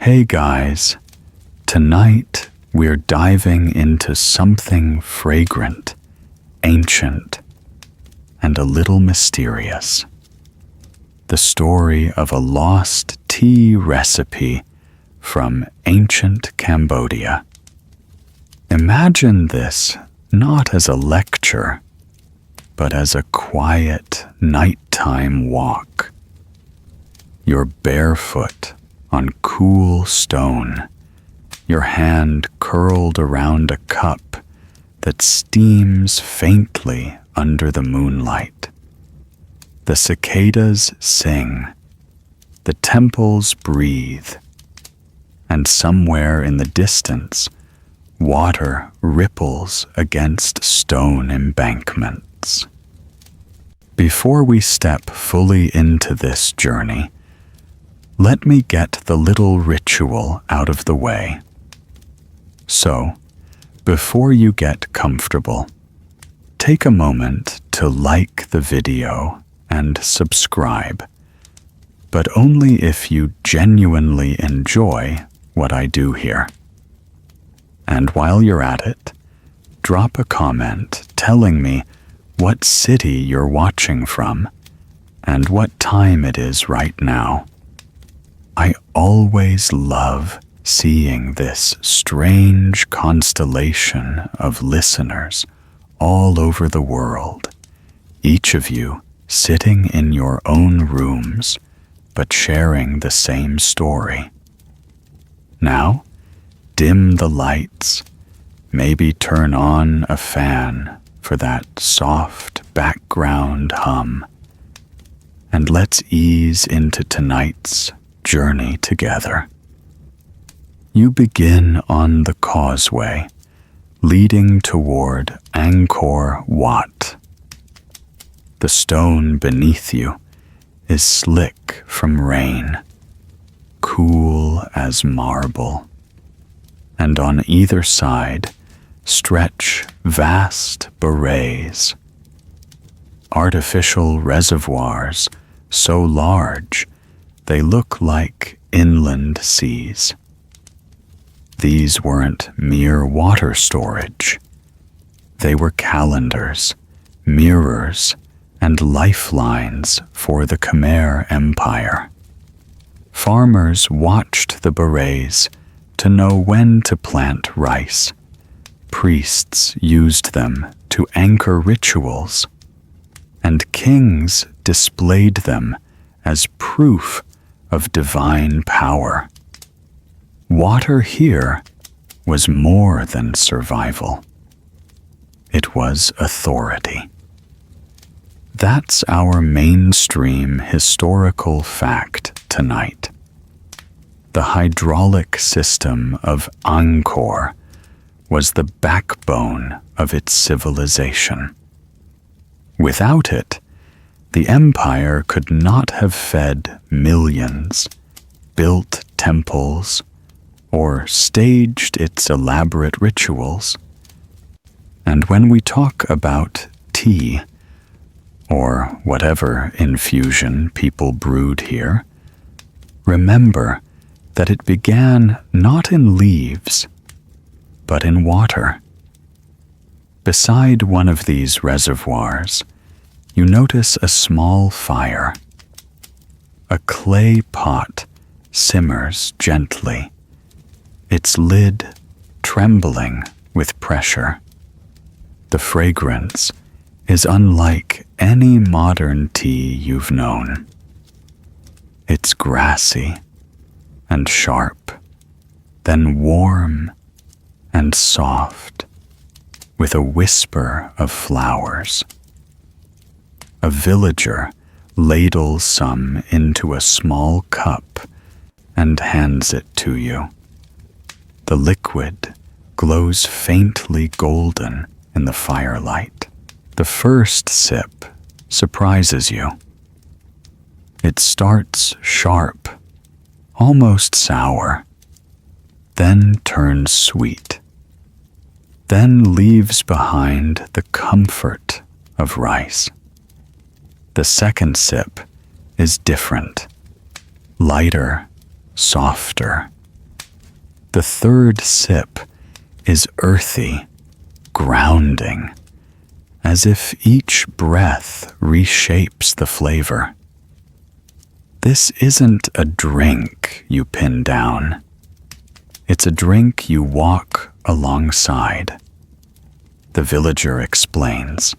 Hey guys, tonight we're diving into something fragrant, ancient, and a little mysterious. The story of a lost tea recipe from ancient Cambodia. Imagine this not as a lecture, but as a quiet nighttime walk. You're barefoot on cool stone, your hand curled around a cup that steams faintly under the moonlight. The cicadas sing, the temples breathe, and somewhere in the distance, water ripples against stone embankments. Before we step fully into this journey, let me get the little ritual out of the way. So, before you get comfortable, take a moment to like the video and subscribe, but only if you genuinely enjoy what I do here. And while you're at it, drop a comment telling me what city you're watching from and what time it is right now. I always love seeing this strange constellation of listeners all over the world, each of you sitting in your own rooms, but sharing the same story. Now, dim the lights, maybe turn on a fan for that soft background hum, and let's ease into tonight's journey together. You begin on the causeway, leading toward Angkor Wat. The stone beneath you is slick from rain, cool as marble, and on either side stretch vast berets, artificial reservoirs so large they look like inland seas. These weren't mere water storage. They were calendars, mirrors, and lifelines for the Khmer Empire. Farmers watched the berets to know when to plant rice. Priests used them to anchor rituals, and kings displayed them as proof of divine power. Water here was more than survival. It was authority. That's our mainstream historical fact tonight. The hydraulic system of Angkor was the backbone of its civilization. Without it, the empire could not have fed millions, built temples, or staged its elaborate rituals. And when we talk about tea, or whatever infusion people brewed here, remember that it began not in leaves, but in water. Beside one of these reservoirs, you notice a small fire. A clay pot simmers gently, its lid trembling with pressure. The fragrance is unlike any modern tea you've known. It's grassy and sharp, then warm and soft, with a whisper of flowers. A villager ladles some into a small cup and hands it to you. The liquid glows faintly golden in the firelight. The first sip surprises you. It starts sharp, almost sour, then turns sweet, then leaves behind the comfort of rice. The second sip is different, lighter, softer, The third sip is earthy, grounding, as if each breath reshapes the flavor. This isn't a drink you pin down. It's a drink you walk alongside. The villager explains.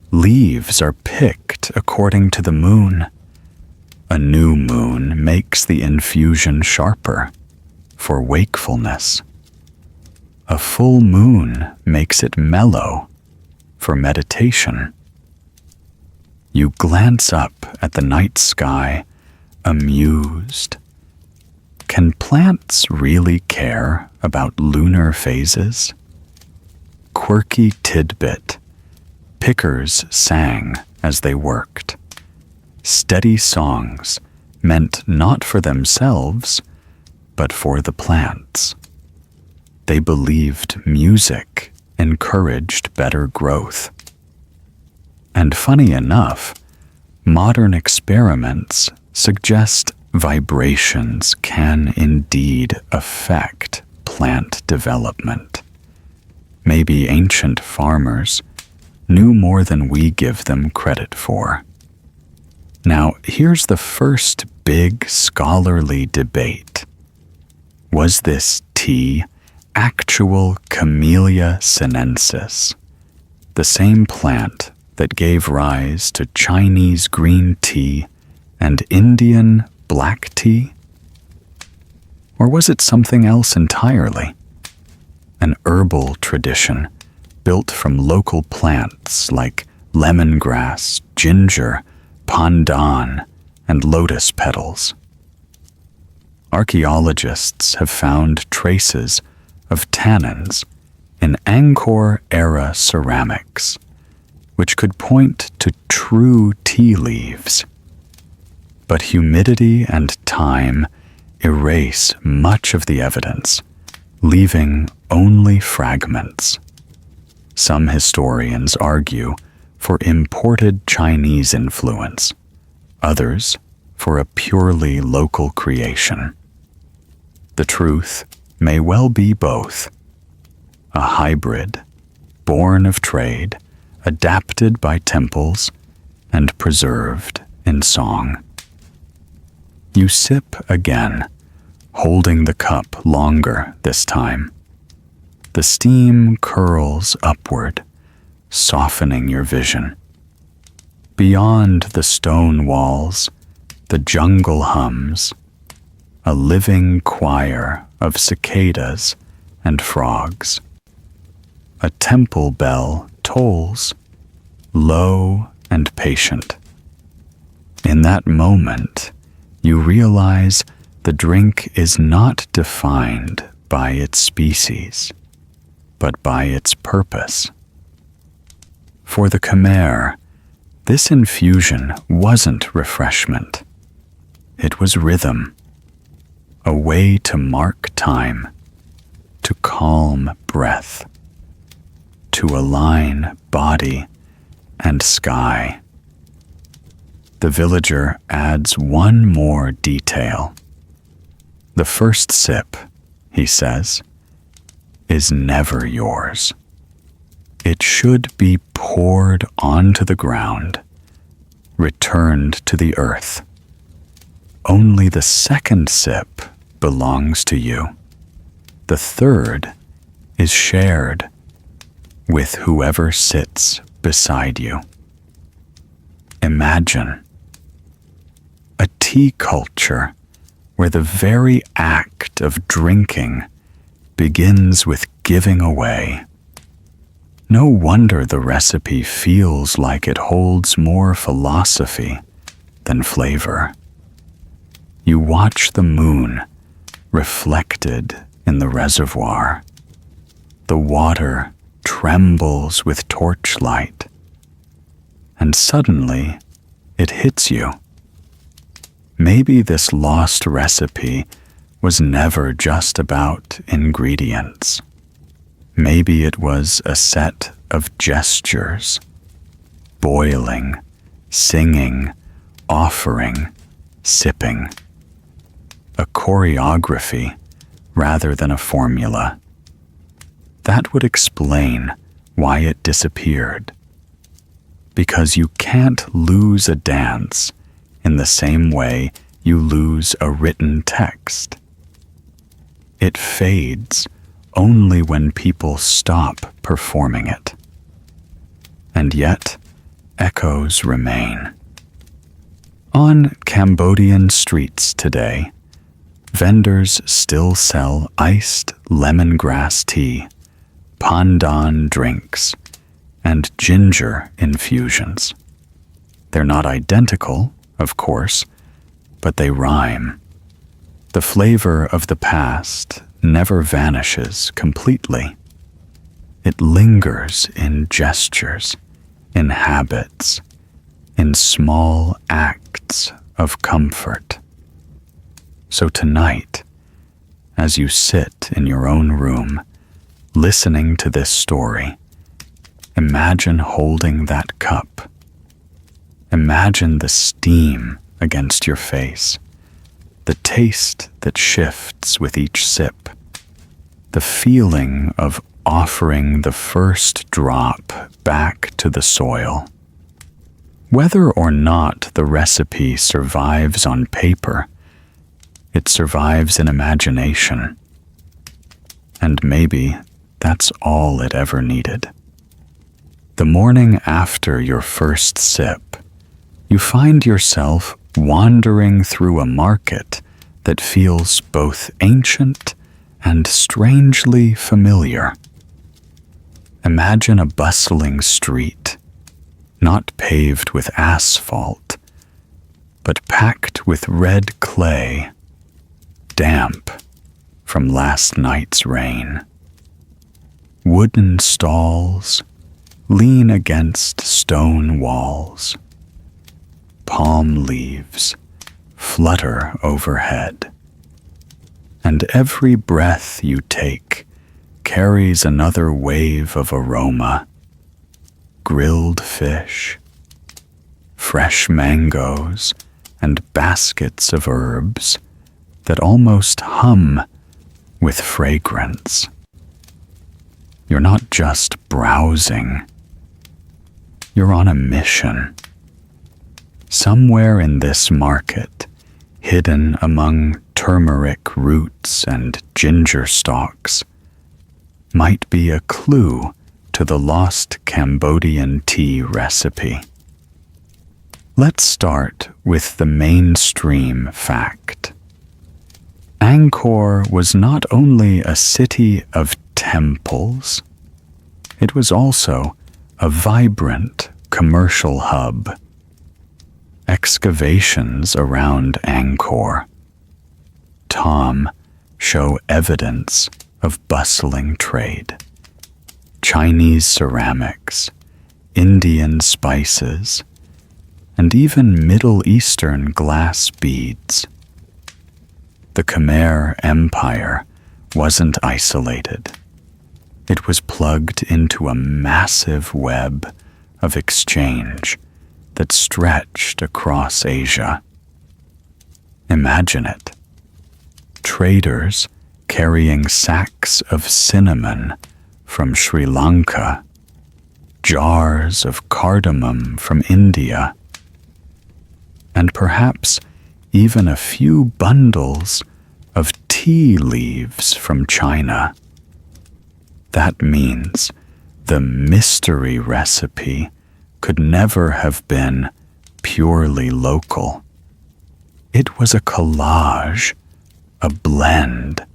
Leaves are picked according to the moon. A new moon makes the infusion sharper for wakefulness. A full moon makes it mellow for meditation. You glance up at the night sky, amused. Can plants really care about lunar phases? Quirky tidbit. Pickers sang as they worked. Steady songs meant not for themselves, but for the plants. They believed music encouraged better growth. And funny enough, modern experiments suggest vibrations can indeed affect plant development. Maybe ancient farmers knew more than we give them credit for. Now, here's the first big scholarly debate. Was this tea actual Camellia sinensis, the same plant that gave rise to Chinese green tea and Indian black tea? Or was it something else entirely? An herbal tradition built from local plants like lemongrass, ginger, pandan, and lotus petals. Archaeologists have found traces of tannins in Angkor-era ceramics, which could point to true tea leaves. But humidity and time erase much of the evidence, leaving only fragments. Some historians argue for imported Chinese influence, others for a purely local creation. The truth may well be both. A hybrid, born of trade, adapted by temples, and preserved in song. You sip again, holding the cup longer this time. The steam curls upward, softening your vision. Beyond the stone walls, the jungle hums, a living choir of cicadas and frogs. A temple bell tolls, low and patient. In that moment, you realize the drink is not defined by its species, but by its purpose. For the Khmer, this infusion wasn't refreshment. It was rhythm, a way to mark time, to calm breath, to align body and sky. The villager adds one more detail. The first sip, he says, is never yours. It should be poured onto the ground, returned to the earth. Only the second sip belongs to you. The third is shared with whoever sits beside you. Imagine a tea culture where the very act of drinking begins with giving away. No wonder the recipe feels like it holds more philosophy than flavor. You watch the moon reflected in the reservoir. The water trembles with torchlight, and suddenly it hits you. Maybe this lost recipe was never just about ingredients. Maybe it was a set of gestures, boiling, singing, offering, sipping. A choreography rather than a formula. That would explain why it disappeared. Because you can't lose a dance in the same way you lose a written text. It fades only when people stop performing it. And yet, echoes remain. On Cambodian streets today, vendors still sell iced lemongrass tea, pandan drinks, and ginger infusions. They're not identical, of course, but they rhyme. The flavor of the past never vanishes completely. It lingers in gestures, in habits, in small acts of comfort. So tonight, as you sit in your own room, listening to this story, imagine holding that cup. Imagine the steam against your face, the taste that shifts with each sip, the feeling of offering the first drop back to the soil. Whether or not the recipe survives on paper, it survives in imagination. And maybe that's all it ever needed. The morning after your first sip, you find yourself wandering through a market that feels both ancient and strangely familiar. Imagine a bustling street, not paved with asphalt, but packed with red clay, damp from last night's rain. Wooden stalls lean against stone walls. Palm leaves flutter overhead, and every breath you take carries another wave of aroma. Grilled fish, fresh mangoes, and baskets of herbs that almost hum with fragrance. You're not just browsing. You're on a mission. Somewhere in this market, hidden among turmeric roots and ginger stalks, might be a clue to the lost Cambodian tea recipe. Let's start with the mainstream fact. Angkor was not only a city of temples, it was also a vibrant commercial hub. Excavations around Angkor, Tom, show evidence of bustling trade. Chinese ceramics, Indian spices, and even Middle Eastern glass beads. The Khmer Empire wasn't isolated. It was plugged into a massive web of exchange that stretched across Asia. Imagine it. Traders carrying sacks of cinnamon from Sri Lanka, jars of cardamom from India, and perhaps even a few bundles of tea leaves from China. That means the mystery recipe could never have been purely local. It was a collage, a blend,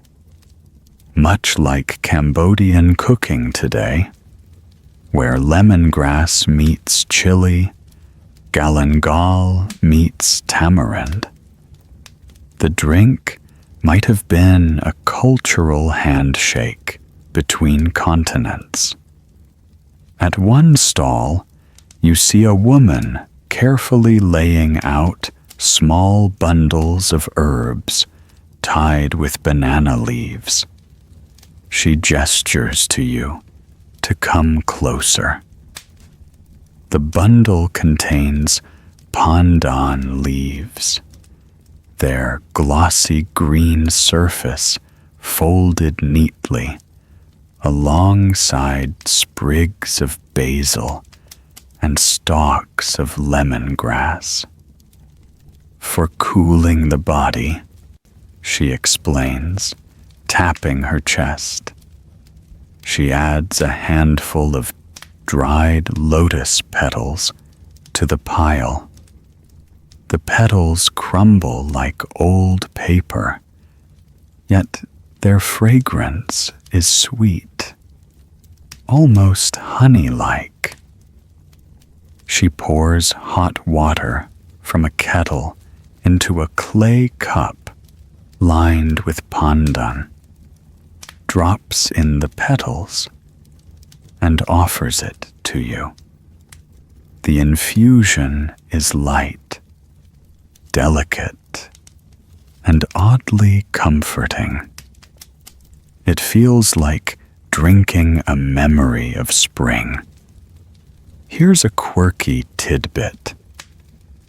much like Cambodian cooking today, where lemongrass meets chili, galangal meets tamarind. The drink might have been a cultural handshake between continents. At one stall, you see a woman carefully laying out small bundles of herbs tied with banana leaves. She gestures to you to come closer. The bundle contains pandan leaves. Their glossy green surface folded neatly alongside sprigs of basil and stalks of lemongrass. For cooling the body, she explains, tapping her chest. She adds a handful of dried lotus petals to the pile. The petals crumble like old paper, yet their fragrance is sweet, almost honey-like. She pours hot water from a kettle into a clay cup lined with pandan, drops in the petals, and offers it to you. The infusion is light, delicate, and oddly comforting. It feels like drinking a memory of spring. Here's a quirky tidbit.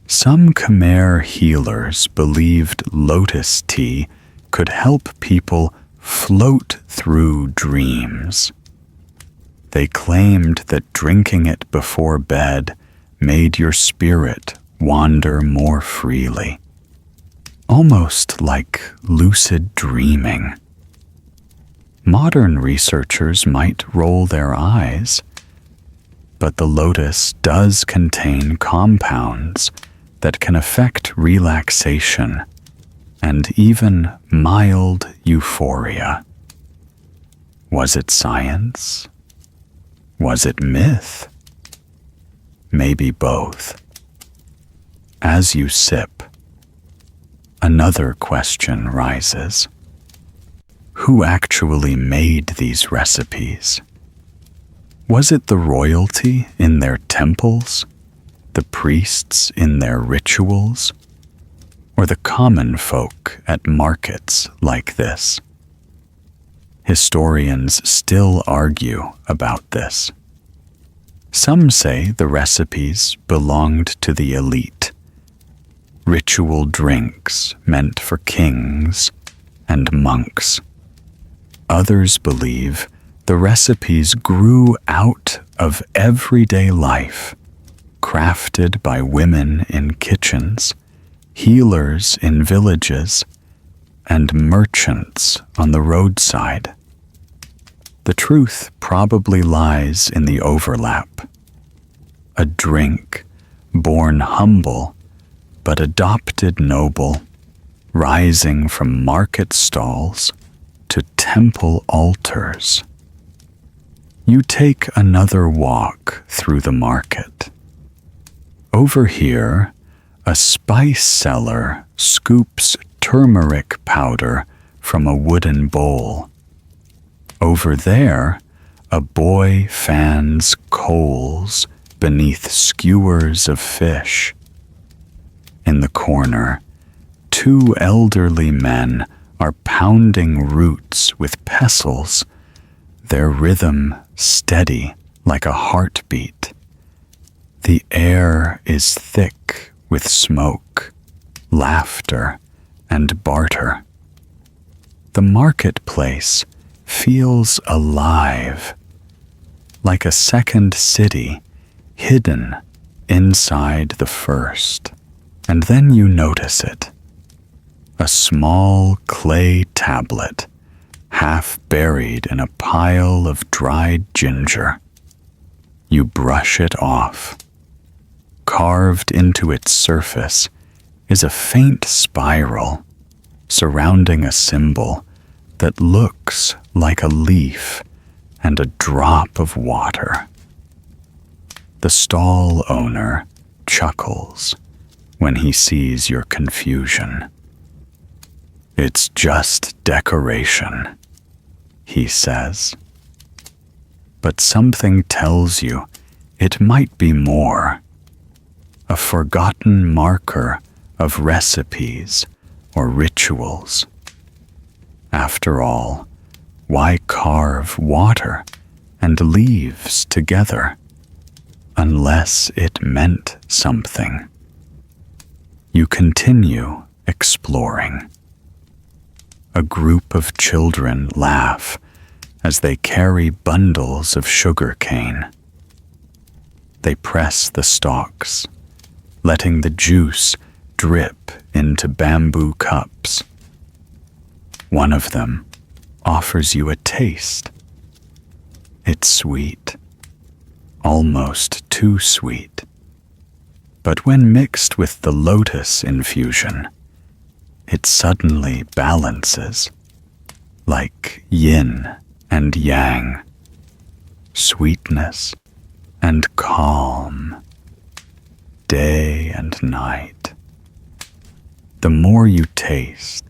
Some Khmer healers believed lotus tea could help people float through dreams. They claimed that drinking it before bed made your spirit wander more freely, almost like lucid dreaming. Modern researchers might roll their eyes, but the lotus does contain compounds that can affect relaxation and even mild euphoria. Was it science? Was it myth? Maybe both. As you sip, another question rises. Who actually made these recipes? Was it the royalty in their temples, the priests in their rituals, or the common folk at markets like this? Historians still argue about this. Some say the recipes belonged to the elite, ritual drinks meant for kings and monks. Others believe the recipes grew out of everyday life, crafted by women in kitchens, healers in villages, and merchants on the roadside. The truth probably lies in the overlap. A drink born humble but adopted noble, rising from market stalls to temple altars. You take another walk through the market. Over here, a spice seller scoops turmeric powder from a wooden bowl. Over there, a boy fans coals beneath skewers of fish. In the corner, two elderly men are pounding roots with pestles, their rhythm steady like a heartbeat. The air is thick with smoke, laughter, and barter. The marketplace feels alive, like a second city hidden inside the first. And then you notice it. A small clay tablet, half buried in a pile of dried ginger. You brush it off. Carved into its surface is a faint spiral surrounding a symbol that looks like a leaf and a drop of water. The stall owner chuckles when he sees your confusion. It's just decoration, he says. But something tells you it might be more. A forgotten marker of recipes or rituals. After all, why carve water and leaves together unless it meant something? You continue exploring. a group of children laugh as they carry bundles of sugar cane. They press the stalks, letting the juice drip into bamboo cups. One of them offers you a taste. It's sweet, almost too sweet. But when mixed with the lotus infusion, it suddenly balances, like yin and yang, sweetness and calm, day and night. The more you taste,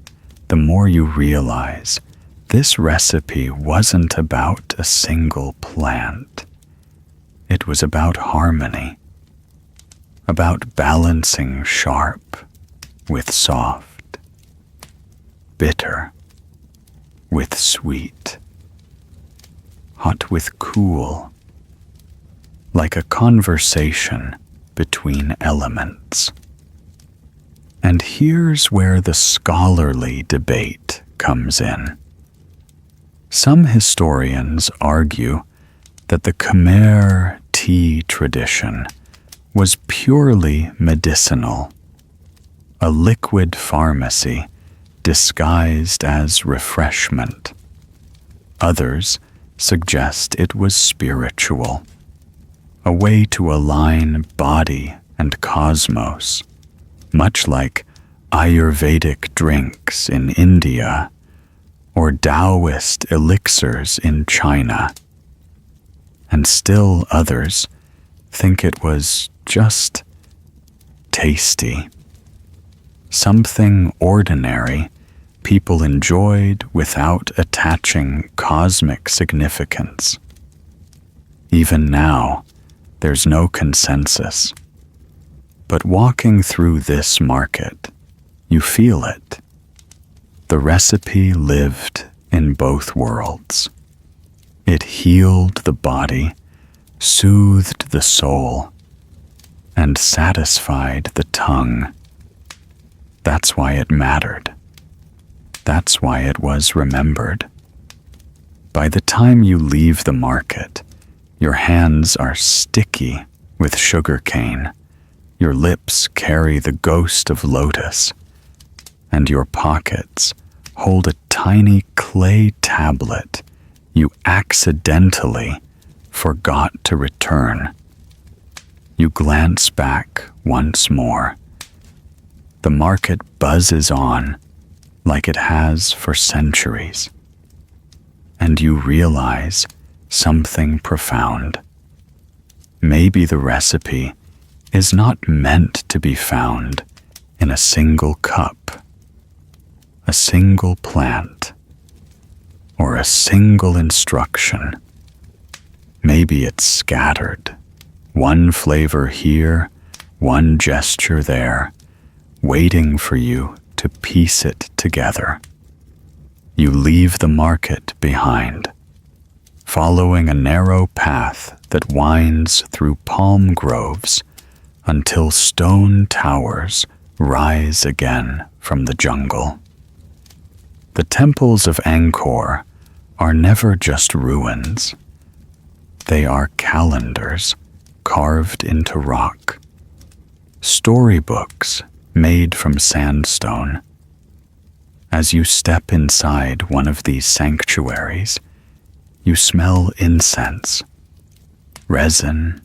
the more you realize this recipe wasn't about a single plant. It was about harmony, about balancing sharp with soft, bitter with sweet, hot with cool, like a conversation between elements. And here's where the scholarly debate comes in. Some historians argue that the Khmer tea tradition was purely medicinal, a liquid pharmacy disguised as refreshment. Others suggest it was spiritual, a way to align body and cosmos, much like Ayurvedic drinks in India or Taoist elixirs in China. And still others think it was just tasty, something ordinary people enjoyed without attaching cosmic significance. Even now, there's no consensus. But walking through this market, you feel it. The recipe lived in both worlds. It healed the body, soothed the soul, and satisfied the tongue. That's why it mattered. That's why it was remembered. By the time you leave the market, your hands are sticky with sugar cane, your lips carry the ghost of lotus, and your pockets hold a tiny clay tablet you accidentally forgot to return. You glance back once more. The market buzzes on like it has for centuries, and you realize something profound. Maybe the recipe is not meant to be found in a single cup, a single plant, or a single instruction. Maybe it's scattered, one flavor here, one gesture there, waiting for you to piece it together. You leave the market behind, following a narrow path that winds through palm groves until stone towers rise again from the jungle. The temples of Angkor are never just ruins. They are calendars carved into rock, storybooks made from sandstone. As you step inside one of these sanctuaries, you smell incense, resin,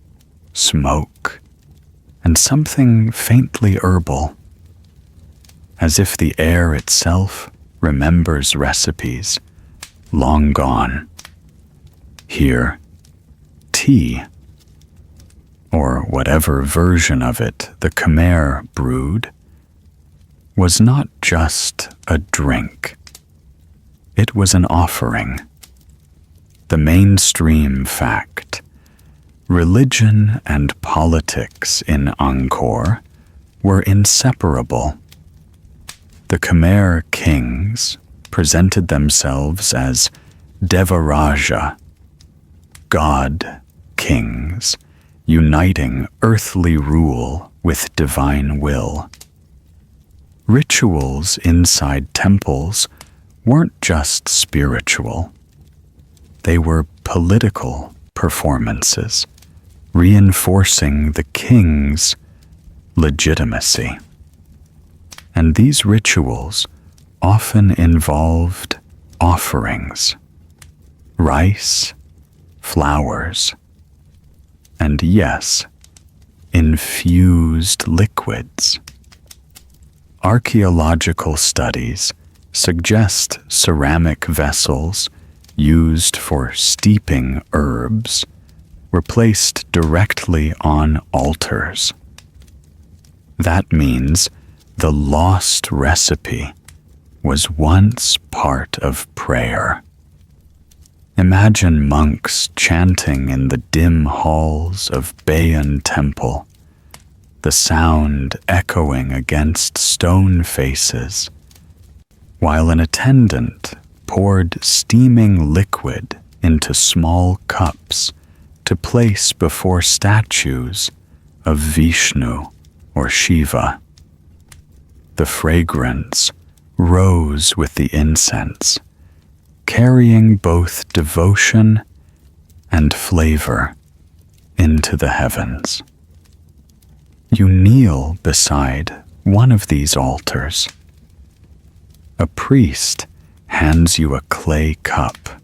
smoke, and something faintly herbal, as if the air itself remembers recipes long gone. Here, tea, or whatever version of it the Khmer brewed, was not just a drink. It was an offering. The mainstream fact: religion and politics in Angkor were inseparable. The Khmer kings presented themselves as Devaraja, god kings, uniting earthly rule with divine will. Rituals inside temples weren't just spiritual. They were political performances, reinforcing the king's legitimacy. And these rituals often involved offerings, rice, flowers, and yes, infused liquids. Archaeological studies suggest ceramic vessels used for steeping herbs were placed directly on altars. That means the lost recipe was once part of prayer. Imagine monks chanting in the dim halls of Bayan Temple, the sound echoing against stone faces, while an attendant poured steaming liquid into small cups to place before statues of Vishnu or Shiva. The fragrance rose with the incense, carrying both devotion and flavor into the heavens. You kneel beside one of these altars. A priest hands you a clay cup.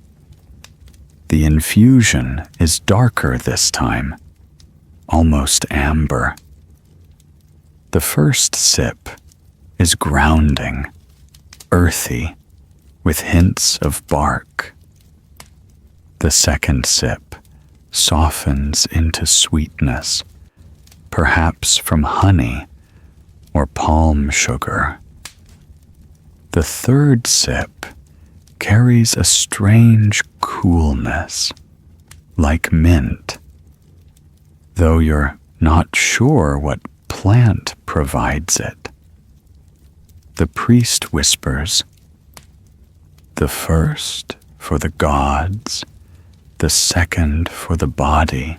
The infusion is darker this time, almost amber. The first sip is grounding, earthy, with hints of bark. The second sip softens into sweetness, perhaps from honey or palm sugar. The third sip carries a strange coolness, like mint, though you're not sure what plant provides it. The priest whispers, "The first for the gods, the second for the body,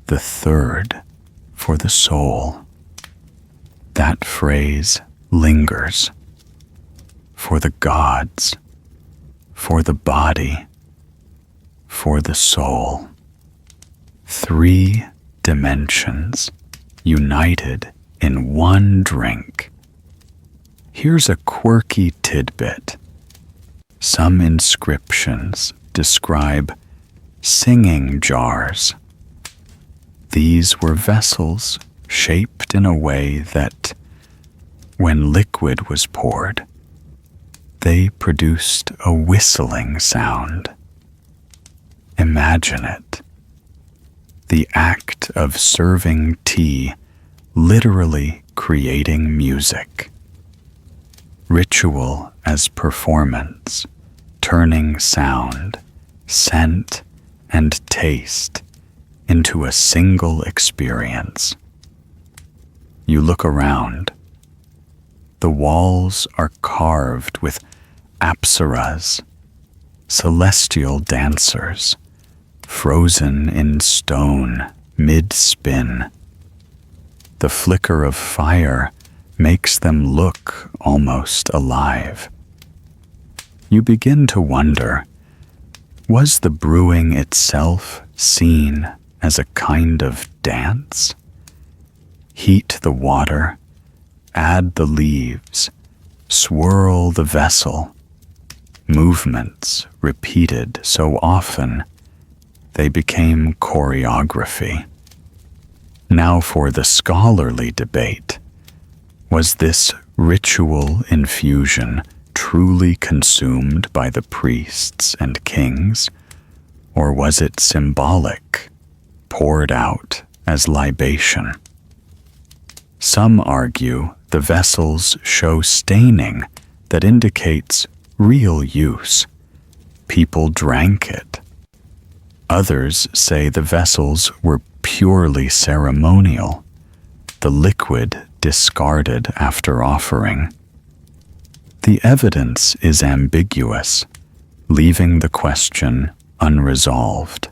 the third for the soul." That phrase lingers. For the gods, for the body, for the soul. 3 dimensions united in one drink. Here's a quirky tidbit. Some inscriptions describe singing jars. These were vessels shaped in a way that, when liquid was poured, they produced a whistling sound. Imagine it. The act of serving tea literally creating music. Ritual as performance, turning sound, scent, and taste into a single experience. You look around. The walls are carved with apsaras, celestial dancers, frozen in stone mid-spin. The flicker of fire makes them look almost alive. You begin to wonder, was the brewing itself seen as a kind of dance? Heat the water, add the leaves, swirl the vessel. Movements repeated so often, they became choreography. Now for the scholarly debate. Was this ritual infusion truly consumed by the priests and kings, or was it symbolic, poured out as libation? Some argue the vessels show staining that indicates real use. People drank it. Others say the vessels were purely ceremonial, the liquid discarded after offering. The evidence is ambiguous, leaving the question unresolved.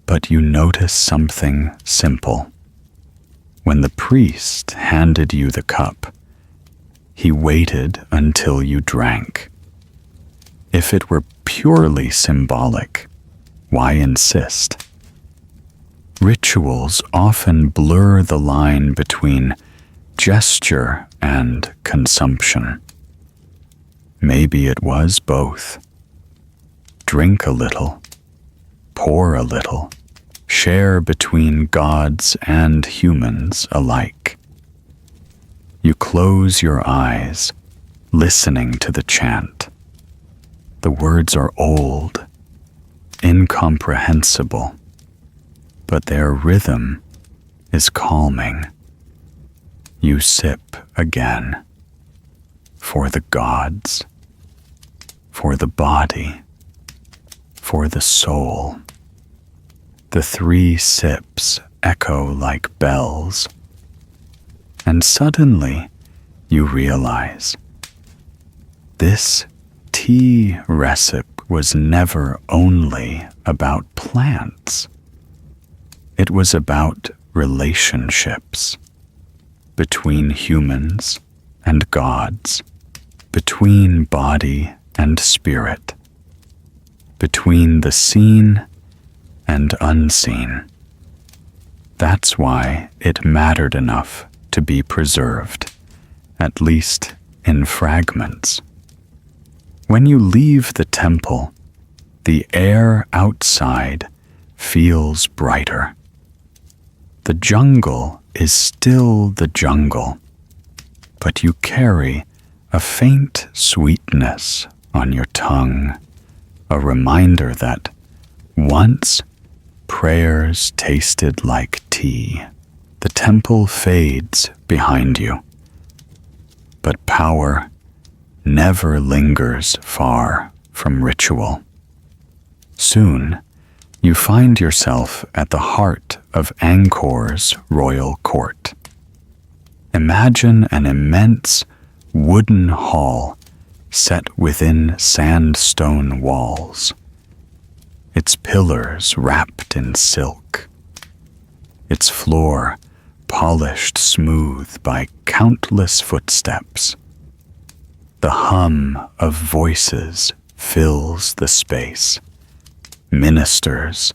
But you notice something simple. When the priest handed you the cup, he waited until you drank, If it were purely symbolic, why insist? Rituals often blur the line between gesture and consumption. Maybe it was both. Drink a little, pour a little, share between gods and humans alike. You close your eyes, listening to the chant. The words are old, incomprehensible, but their rhythm is calming. You sip again, for the gods, for the body, for the soul. The 3 sips echo like bells, and suddenly you realize this tea recipe was never only about plants. It was about relationships between humans and gods, between body and spirit, between the seen and unseen. That's why it mattered enough to be preserved, at least in fragments. When you leave the temple, the air outside feels brighter. The jungle is still the jungle, but you carry a faint sweetness on your tongue, a reminder that once prayers tasted like tea. The temple fades behind you, but power never lingers far from ritual. Soon, you find yourself at the heart of Angkor's royal court. Imagine an immense wooden hall set within sandstone walls, its pillars wrapped in silk, its floor polished smooth by countless footsteps. The hum of voices fills the space. Ministers,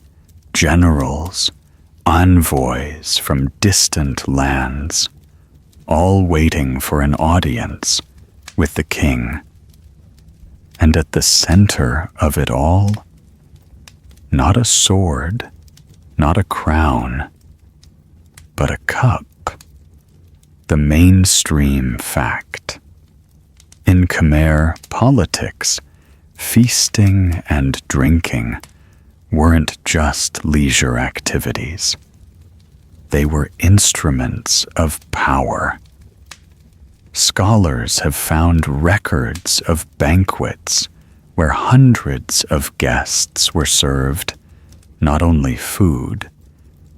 generals, envoys from distant lands, all waiting for an audience with the king. And at the center of it all, not a sword, not a crown, but a cup, the mainstream fact. In Khmer politics, feasting and drinking weren't just leisure activities. They were instruments of power. Scholars have found records of banquets where hundreds of guests were served not only food,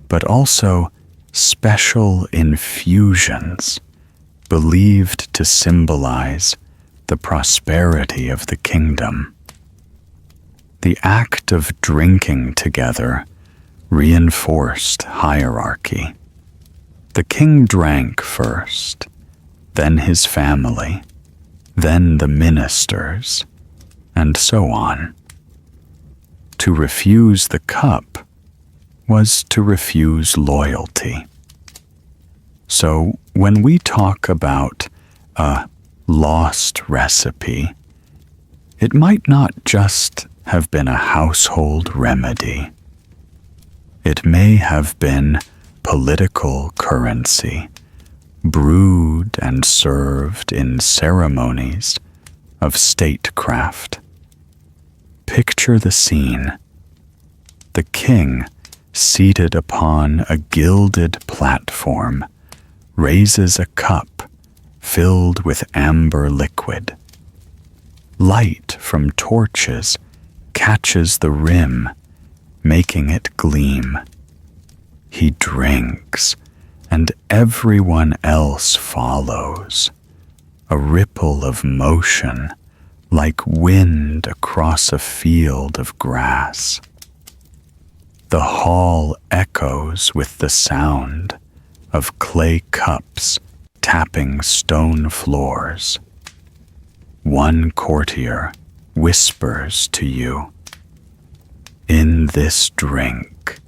but also special infusions believed to symbolize the prosperity of the kingdom. The act of drinking together reinforced hierarchy. The king drank first, then his family, then the ministers, and so on. To refuse the cup was to refuse loyalty. So when we talk about a lost recipe, it might not just have been a household remedy. It may have been political currency, brewed and served in ceremonies of statecraft. Picture the scene. The king, seated upon a gilded platform, raises a cup filled with amber liquid. Light from torches catches the rim, making it gleam. He drinks, and everyone else follows. A ripple of motion, like wind across a field of grass. The hall echoes with the sound of clay cups tapping stone floors. One courtier whispers to you, "In this drink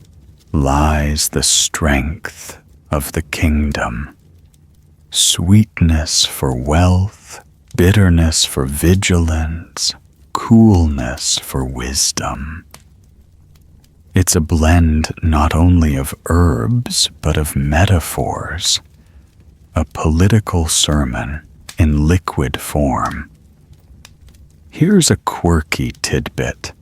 lies the strength of the kingdom, sweetness for wealth, bitterness for vigilance, coolness for wisdom." It's a blend not only of herbs but of metaphors, a political sermon in liquid form. Here's a quirky tidbit.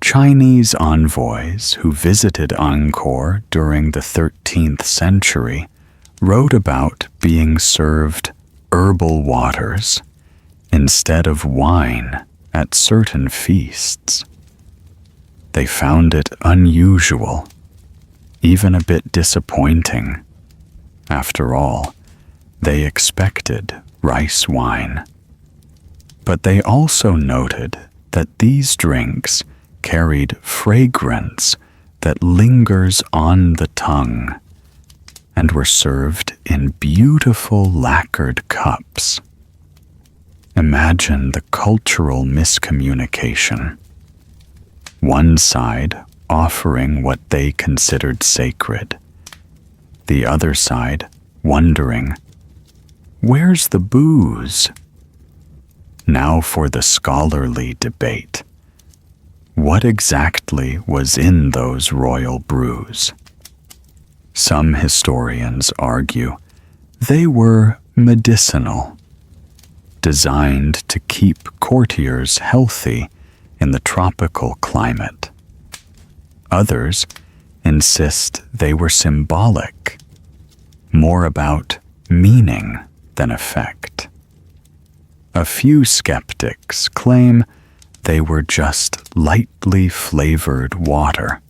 Chinese envoys who visited Angkor during the 13th century wrote about being served herbal waters instead of wine at certain feasts. They found it unusual, even a bit disappointing. After all, they expected rice wine. But they also noted that these drinks carried fragrance that lingers on the tongue and were served in beautiful lacquered cups. Imagine the cultural miscommunication. One side offering what they considered sacred, the other side wondering, "Where's the booze?" Now for the scholarly debate. What exactly was in those royal brews? Some historians argue they were medicinal, designed to keep courtiers healthy in the tropical climate. Others insist they were symbolic, more about meaning than effect. A few skeptics claim they were just lightly flavored water,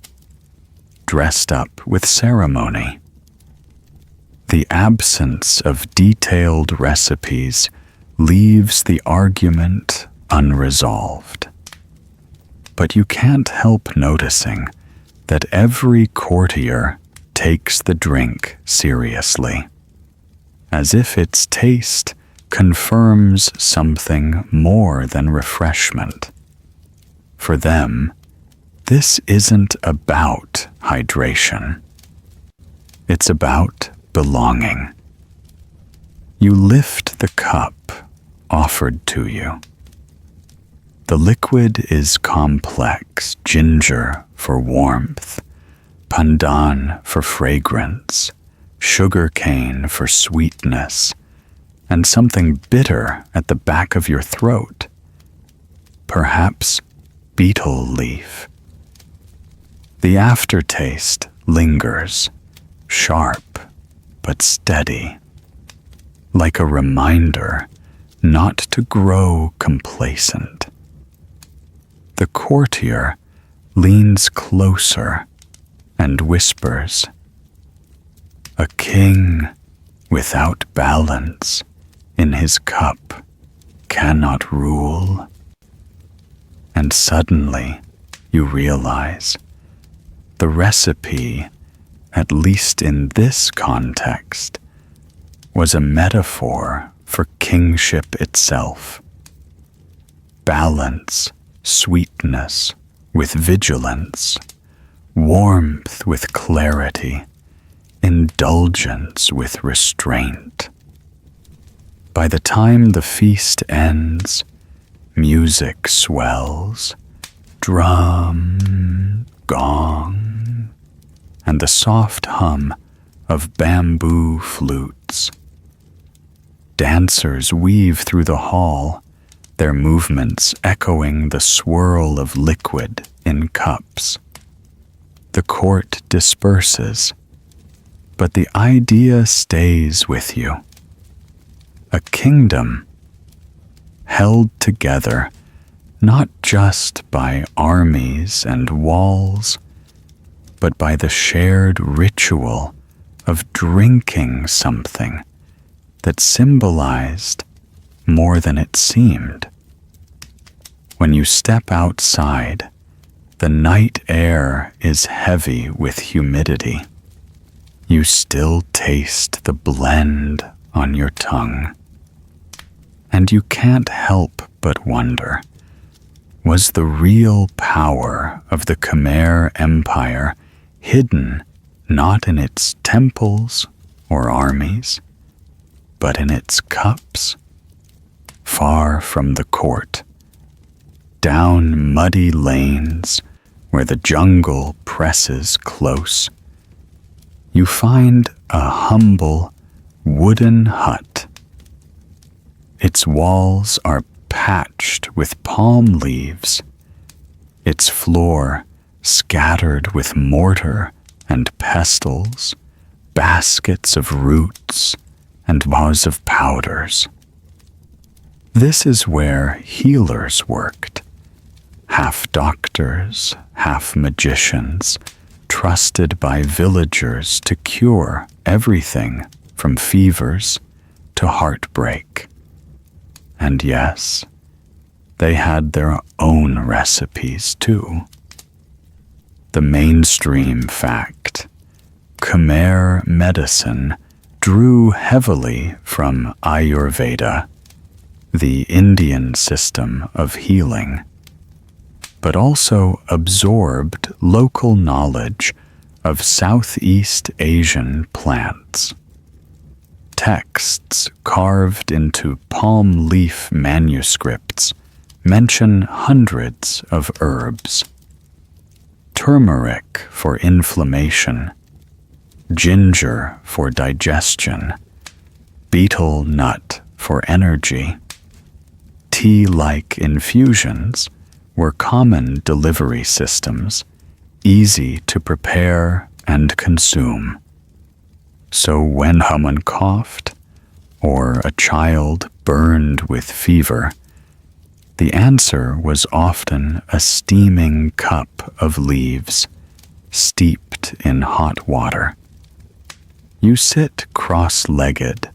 dressed up with ceremony. The absence of detailed recipes leaves the argument unresolved. But you can't help noticing that every courtier takes the drink seriously, as if its taste confirms something more than refreshment. For them, this isn't about hydration. It's about belonging. You lift the cup offered to you. The liquid is complex: ginger for warmth, pandan for fragrance, sugarcane for sweetness, and something bitter at the back of your throat. Perhaps betel leaf. The aftertaste lingers, sharp but steady, like a reminder not to grow complacent. The courtier leans closer and whispers, "A king without balance in his cup cannot rule." And suddenly you realize the recipe, at least in this context, was a metaphor for kingship itself. Balance, sweetness with vigilance, warmth with clarity, indulgence with restraint. By the time the feast ends, music swells, drum, gong, and the soft hum of bamboo flutes. Dancers weave through the hall, their movements echoing the swirl of liquid in cups. The court disperses, but the idea stays with you. A kingdom held together not just by armies and walls, but by the shared ritual of drinking something that symbolized more than it seemed. When you step outside, the night air is heavy with humidity. You still taste the blend on your tongue. And you can't help but wonder, Was the real power of the Khmer Empire hidden not in its temples or armies, but in its cups? Far from the court, down muddy lanes where the jungle presses close, you find a humble wooden hut. Its walls are patched with palm leaves, its floor scattered with mortar and pestles, baskets of roots, and vase of powders. This is where healers worked, half doctors, half magicians, trusted by villagers to cure everything from fevers to heartbreak. And yes, they had their own recipes too. The mainstream fact: Khmer medicine drew heavily from Ayurveda, the Indian system of healing, but also absorbed local knowledge of Southeast Asian plants. Texts carved into palm leaf manuscripts mention hundreds of herbs: turmeric for inflammation, ginger for digestion, betel nut for energy. Tea-like infusions were common delivery systems, easy to prepare and consume. So when someone coughed, or a child burned with fever, the answer was often a steaming cup of leaves, steeped in hot water. You sit cross-legged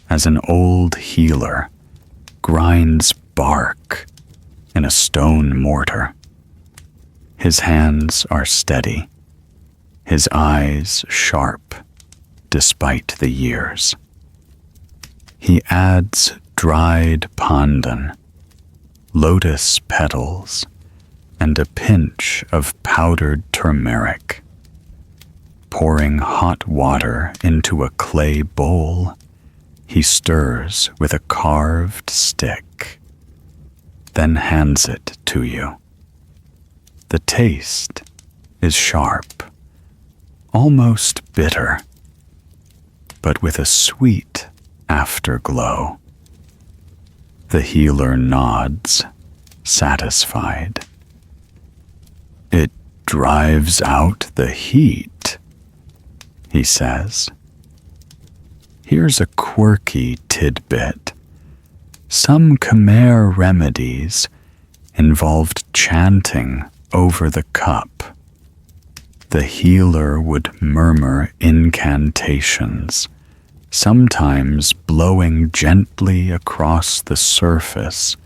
as an old healer grinds bark in a stone mortar. His hands are steady, his eyes sharp, despite the years. He adds dried pandan, lotus petals, and a pinch of powdered turmeric. Pouring hot water into a clay bowl, he stirs with a carved stick, then hands it to you. The taste is sharp, almost bitter, but with a sweet afterglow. The healer nods, satisfied. "It drives out the heat," he says. Here's a quirky tidbit. Some Khmer remedies involved chanting over the cup. The healer would murmur incantations, sometimes blowing gently across the surface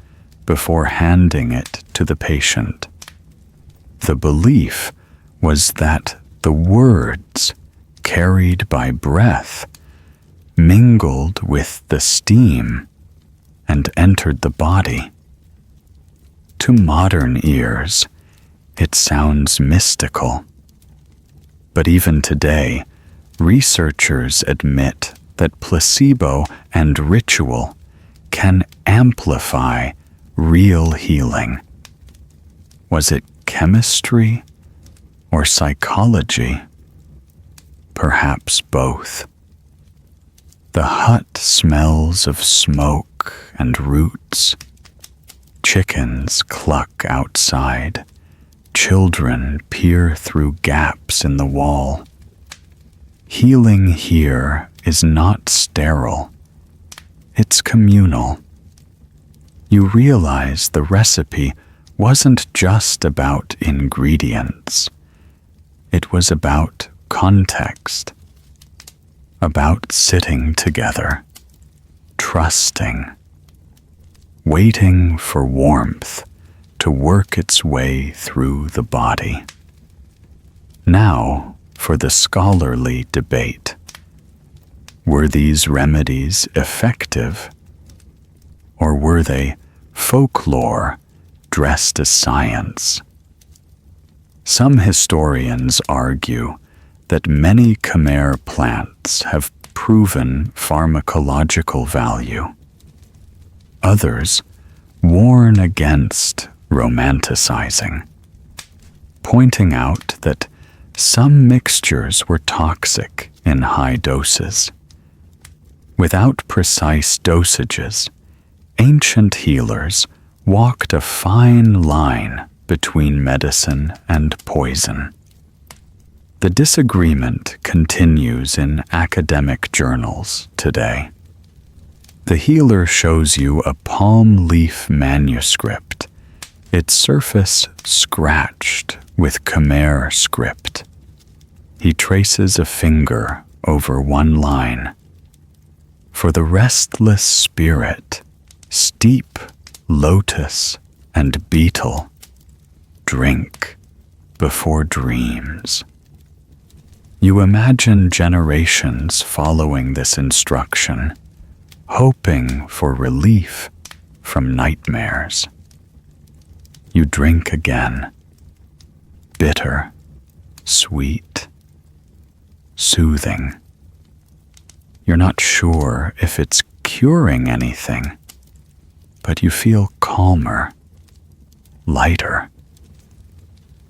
before handing it to the patient. The belief was that the words, carried by breath, mingled with the steam and entered the body. To modern ears, it sounds mystical. But even today, researchers admit that placebo and ritual can amplify real healing. Was it chemistry or psychology? Perhaps both. The hut smells of smoke and roots. Chickens cluck outside. Children peer through gaps in the wall. Healing here is not sterile. It's communal. You realize the recipe wasn't just about ingredients. It was about context, about sitting together, trusting, waiting for warmth to work its way through the body. Now for the scholarly debate. Were these remedies effective? Or were they folklore dressed as science. Some historians argue that many Khmer plants have proven pharmacological value. Others warn against romanticizing, pointing out that some mixtures were toxic in high doses. Without precise dosages, ancient healers walked a fine line between medicine and poison. The disagreement continues in academic journals today. The healer shows you a palm leaf manuscript, its surface scratched with Khmer script. He traces a finger over one line. For the restless spirit, steep lotus and beetle, drink before dreams. You imagine generations following this instruction, hoping for relief from nightmares. You drink again, bitter, sweet, soothing. You're not sure if it's curing anything, but you feel calmer, lighter.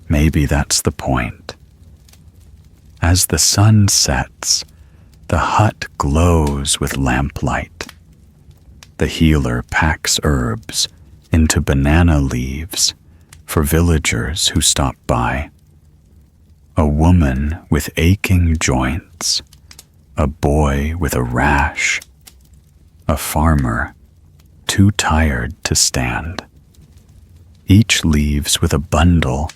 Maybe that's the point. As the sun sets, the hut glows with lamplight. The healer packs herbs into banana leaves for villagers who stop by. A woman with aching joints, a boy with a rash, a farmer too tired to stand. Each leaves with a bundle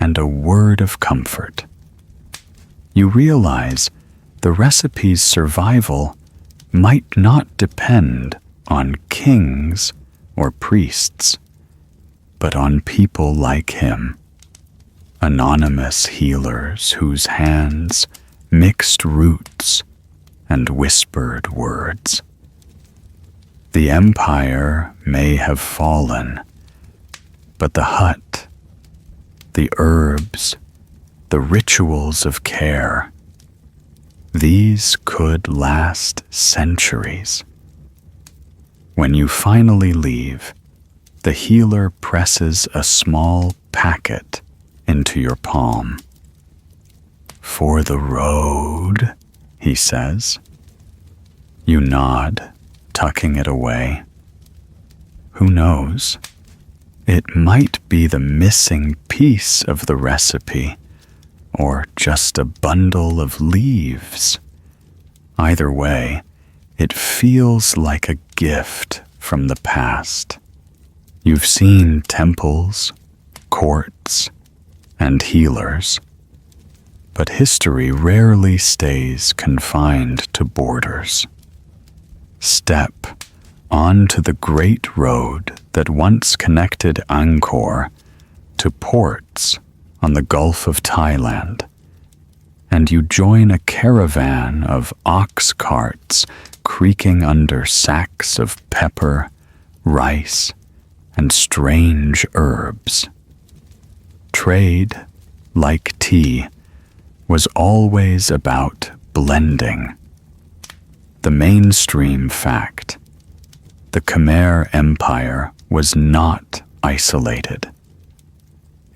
and a word of comfort. You realize the recipe's survival might not depend on kings or priests, but on people like him, anonymous healers whose hands mixed roots and whispered words. The empire may have fallen, but the hut, the herbs, the rituals of care, these could last centuries. When you finally leave, the healer presses a small packet into your palm. For the road, he says. You nod, tucking it away. Who knows? It might be the missing piece of the recipe, or just a bundle of leaves. Either way, it feels like a gift from the past. You've seen temples, courts, and healers, but history rarely stays confined to borders. Step onto the great road that once connected Angkor to ports on the Gulf of Thailand, and you join a caravan of ox carts creaking under sacks of pepper, rice, and strange herbs. Trade, like tea, was always about blending. The mainstream fact: the Khmer Empire was not isolated.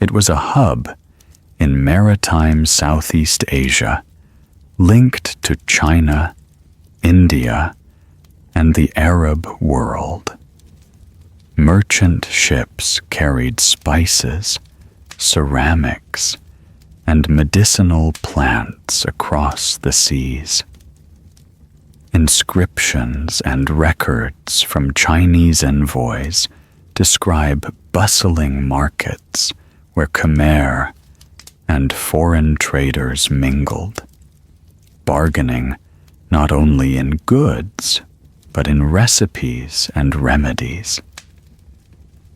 It was a hub in maritime Southeast Asia, linked to China, India, and the Arab world. Merchant ships carried spices, ceramics, and medicinal plants across the seas. Inscriptions and records from Chinese envoys describe bustling markets where Khmer and foreign traders mingled, bargaining not only in goods, but in recipes and remedies.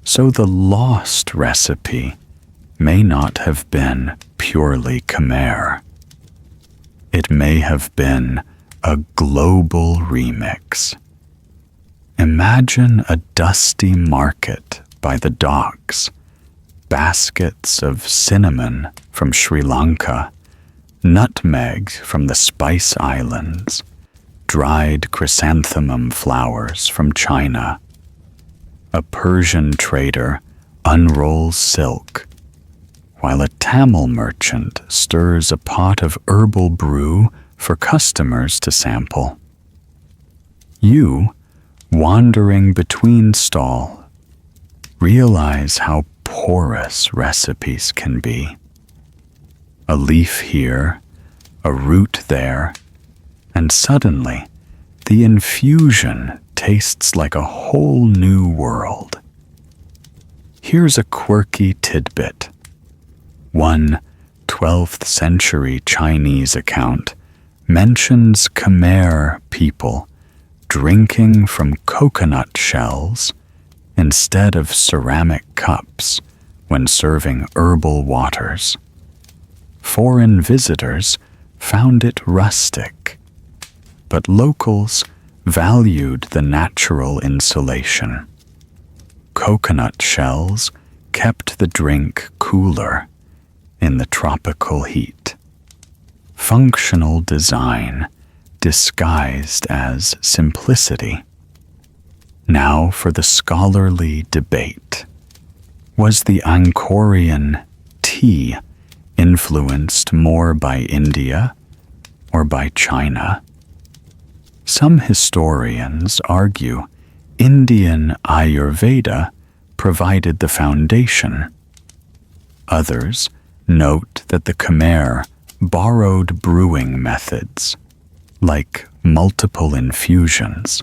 So the lost recipe may not have been purely Khmer. It may have been a global remix. Imagine a dusty market by the docks, baskets of cinnamon from Sri Lanka, nutmeg from the Spice Islands, dried chrysanthemum flowers from China. A Persian trader unrolls silk, while a Tamil merchant stirs a pot of herbal brew for customers to sample. You, wandering between stalls, realize how porous recipes can be. A leaf here, a root there, and suddenly the infusion tastes like a whole new world. Here's a quirky tidbit. One 12th century Chinese account mentions Khmer people drinking from coconut shells instead of ceramic cups when serving herbal waters. Foreign visitors found it rustic, but locals valued the natural insulation. Coconut shells kept the drink cooler in the tropical heat. Functional design disguised as simplicity. Now for the scholarly debate. Was the Angkorian tea influenced more by India or by China? Some historians argue Indian Ayurveda provided the foundation. Others note that the Khmer borrowed brewing methods, like multiple infusions,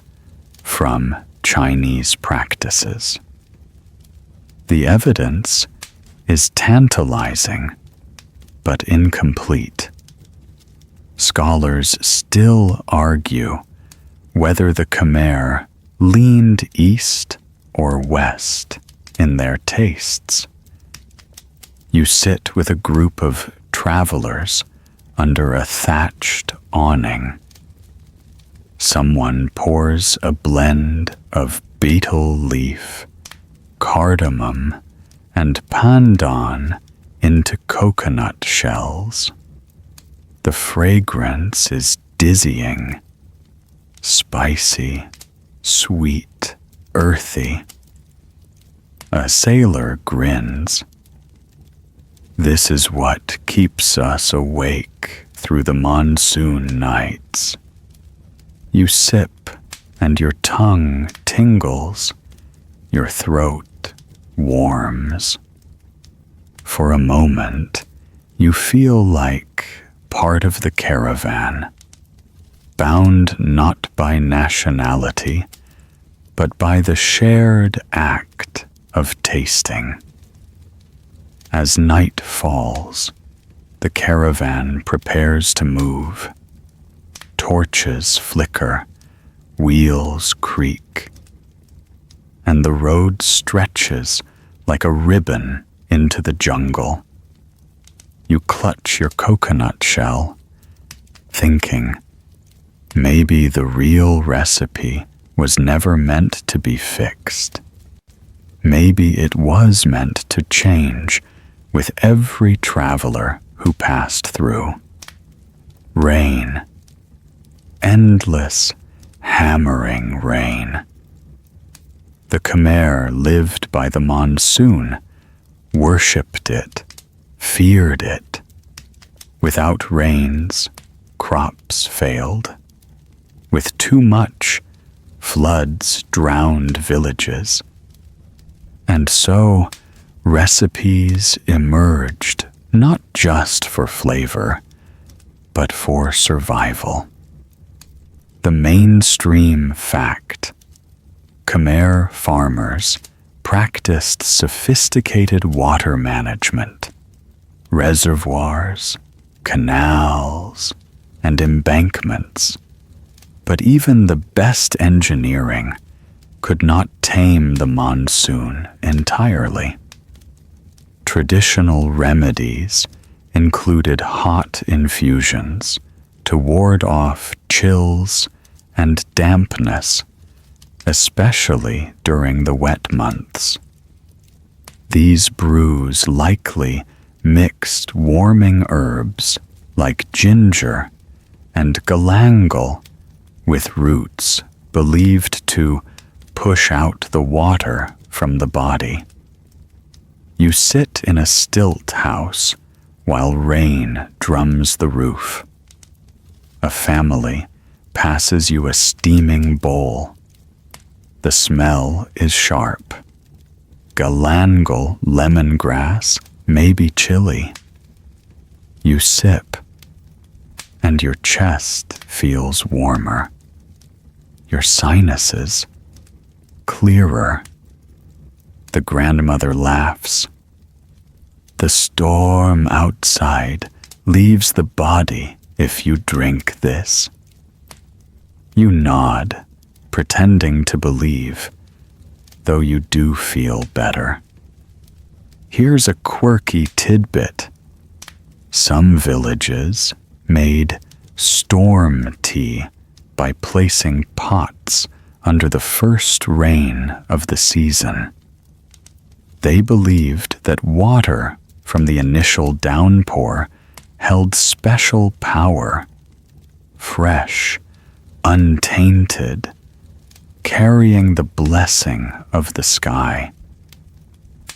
from Chinese practices. The evidence is tantalizing, but incomplete. Scholars still argue whether the Khmer leaned east or west in their tastes. You sit with a group of travelers under a thatched awning. Someone pours a blend of betel leaf, cardamom, and pandan into coconut shells. The fragrance is dizzying, spicy, sweet, earthy. A sailor grins. This is what keeps us awake through the monsoon nights. You sip, and your tongue tingles, your throat warms. For a moment, you feel like part of the caravan, bound not by nationality, but by the shared act of tasting. As night falls, the caravan prepares to move. Torches flicker, wheels creak, and the road stretches like a ribbon into the jungle. You clutch your coconut shell, thinking, maybe the real recipe was never meant to be fixed. Maybe it was meant to change with every traveler who passed through. Rain, endless, hammering rain. The Khmer lived by the monsoon, worshipped it, feared it. Without rains, crops failed. With too much, floods drowned villages. And so, recipes emerged not just for flavor, but for survival. The mainstream fact: Khmer farmers practiced sophisticated water management, reservoirs, canals, and embankments. But even the best engineering could not tame the monsoon entirely. Traditional remedies included hot infusions to ward off chills and dampness, especially during the wet months. These brews likely mixed warming herbs like ginger and galangal with roots believed to push out the water from the body. You sit in a stilt house while rain drums the roof. A family passes you a steaming bowl. The smell is sharp. Galangal lemongrass may be chilly. You sip, and your chest feels warmer. Your sinuses clearer. The grandmother laughs. The storm outside leaves the body if you drink this. You nod, pretending to believe, though you do feel better. Here's a quirky tidbit. Some villages made storm tea by placing pots under the first rain of the season. They believed that water from the initial downpour held special power, fresh, untainted, carrying the blessing of the sky.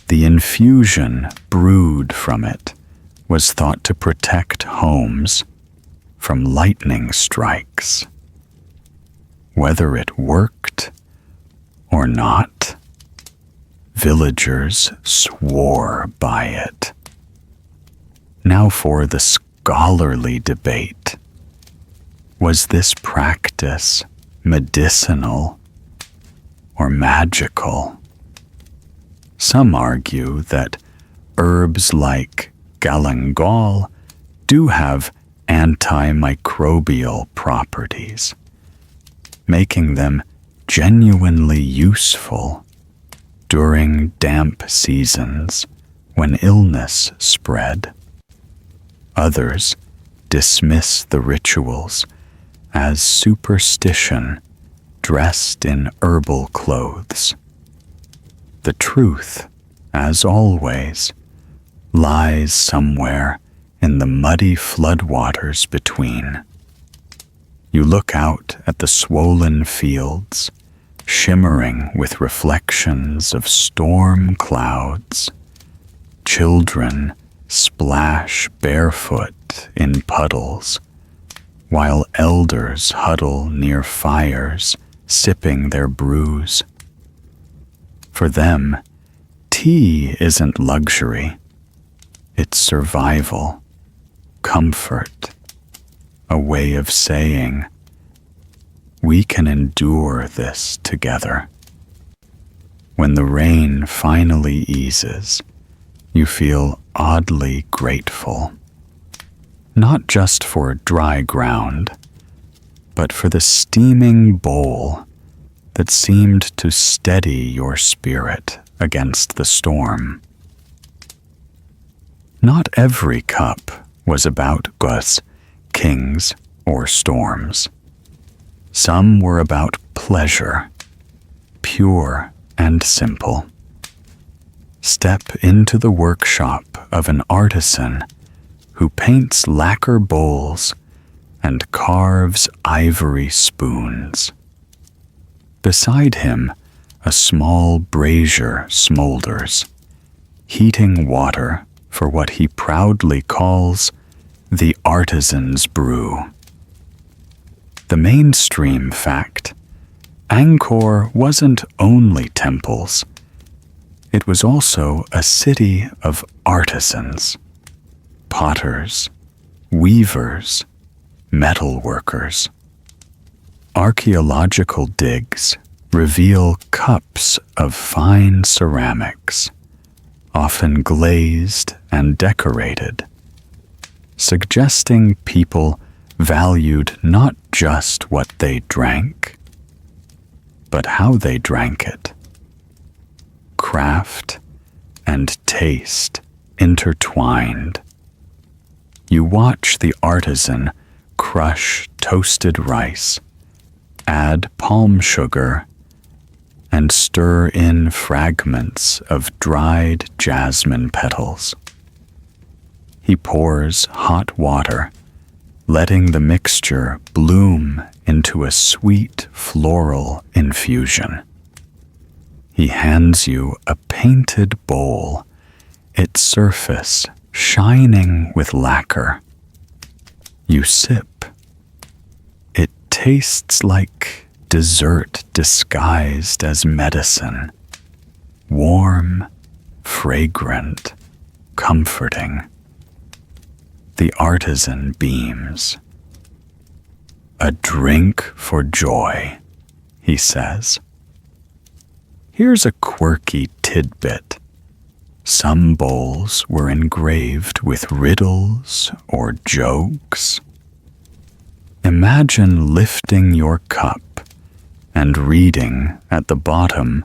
The infusion brewed from it was thought to protect homes from lightning strikes. Whether it worked or not, villagers swore by it. Now for the scholarly debate. Was this practice medicinal or magical? Some argue that herbs like galangal do have antimicrobial properties, making them genuinely useful during damp seasons when illness spread. Others dismiss the rituals as superstition dressed in herbal clothes. The truth, as always, lies somewhere in the muddy floodwaters between. You look out at the swollen fields, shimmering with reflections of storm clouds. Children splash barefoot in puddles, while elders huddle near fires, sipping their brews. For them, tea isn't luxury. It's survival, comfort, a way of saying, we can endure this together. When the rain finally eases, you feel oddly grateful, not just for dry ground, but for the steaming bowl that seemed to steady your spirit against the storm. Not every cup was about gods, kings, or storms. Some were about pleasure, pure and simple. Step into the workshop of an artisan who paints lacquer bowls and carves ivory spoons. Beside him, a small brazier smolders, heating water for what he proudly calls the artisan's brew. The mainstream fact, Angkor wasn't only temples. It was also a city of artisans, potters, weavers, metal workers. Archaeological digs reveal cups of fine ceramics, often glazed and decorated, suggesting people valued not just what they drank, but how they drank it. Craft and taste intertwined. You watch the artisan crush toasted rice, add palm sugar, and stir in fragments of dried jasmine petals. He pours hot water, letting the mixture bloom into a sweet floral infusion. He hands you a painted bowl, its surface shining with lacquer. You sip. It tastes like dessert disguised as medicine. Warm, fragrant, comforting. The artisan beams. "A drink for joy," he says. Here's a quirky tidbit. Some bowls were engraved with riddles or jokes. Imagine lifting your cup and reading at the bottom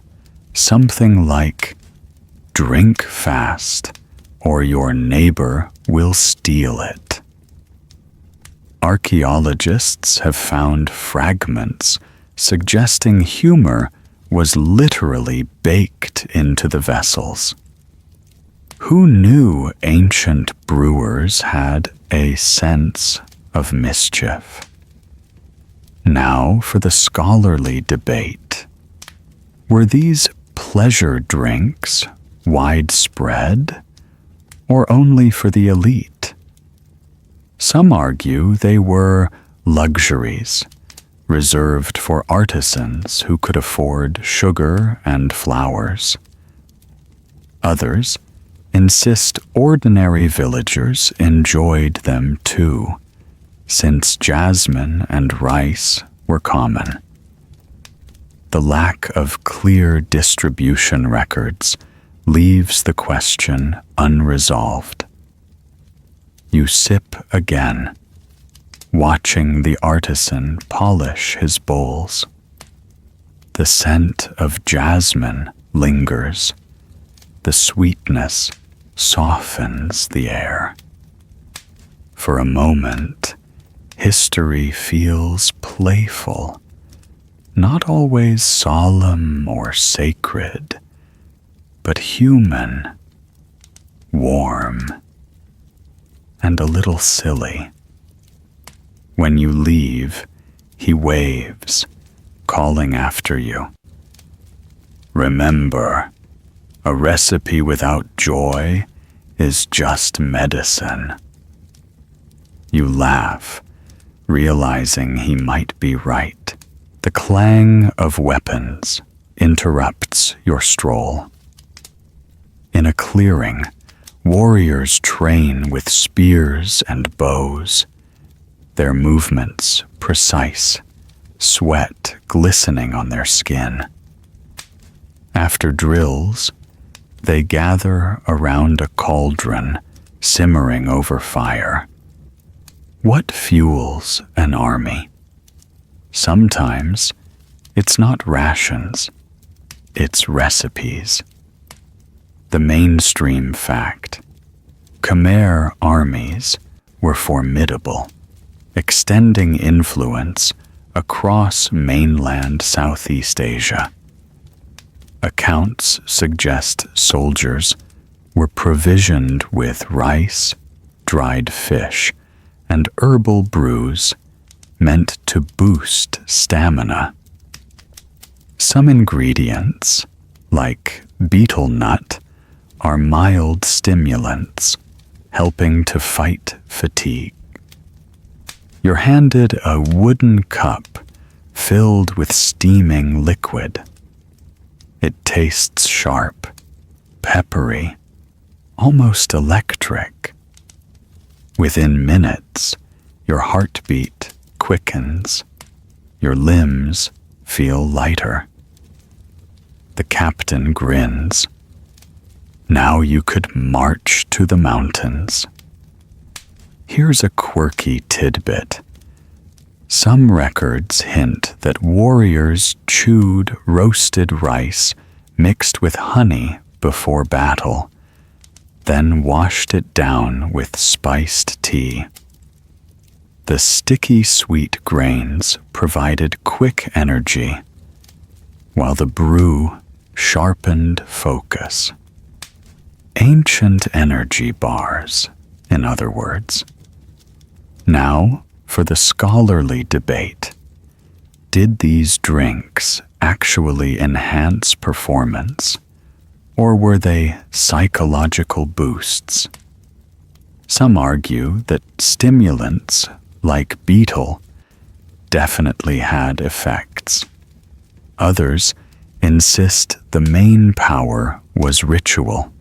something like, "Drink fast, or your neighbor will steal it." Archaeologists have found fragments suggesting humor was literally baked into the vessels. Who knew ancient brewers had a sense of mischief? Now for the scholarly debate. Were these pleasure drinks widespread, or only for the elite? Some argue they were luxuries, reserved for artisans who could afford sugar and flowers. Others insist ordinary villagers enjoyed them too, since jasmine and rice were common. The lack of clear distribution records leaves the question unresolved. You sip again, watching the artisan polish his bowls. The scent of jasmine lingers. The sweetness softens the air. For a moment, history feels playful, not always solemn or sacred, but human, warm, and a little silly. When you leave, he waves, calling after you. Remember, a recipe without joy is just medicine. You laugh, realizing he might be right. The clang of weapons interrupts your stroll. In a clearing, warriors train with spears and bows, their movements precise, sweat glistening on their skin. After drills, they gather around a cauldron simmering over fire. What fuels an army? Sometimes it's not rations, it's recipes. The mainstream fact: Khmer armies were formidable, extending influence across mainland Southeast Asia. Accounts suggest soldiers were provisioned with rice, dried fish, and herbal brews meant to boost stamina. Some ingredients, like betel nut, are mild stimulants, helping to fight fatigue. You're handed a wooden cup filled with steaming liquid. It tastes sharp, peppery, almost electric. Within minutes, your heartbeat quickens, your limbs feel lighter. The captain grins. Now you could march to the mountains. Here's a quirky tidbit. Some records hint that warriors chewed roasted rice mixed with honey before battle, then washed it down with spiced tea. The sticky sweet grains provided quick energy. while the brew sharpened focus. Ancient energy bars, in other words. Now, for the scholarly debate. Did these drinks actually enhance performance, or were they psychological boosts? Some argue that stimulants, like betel, definitely had effects. Others insist the main power was ritual,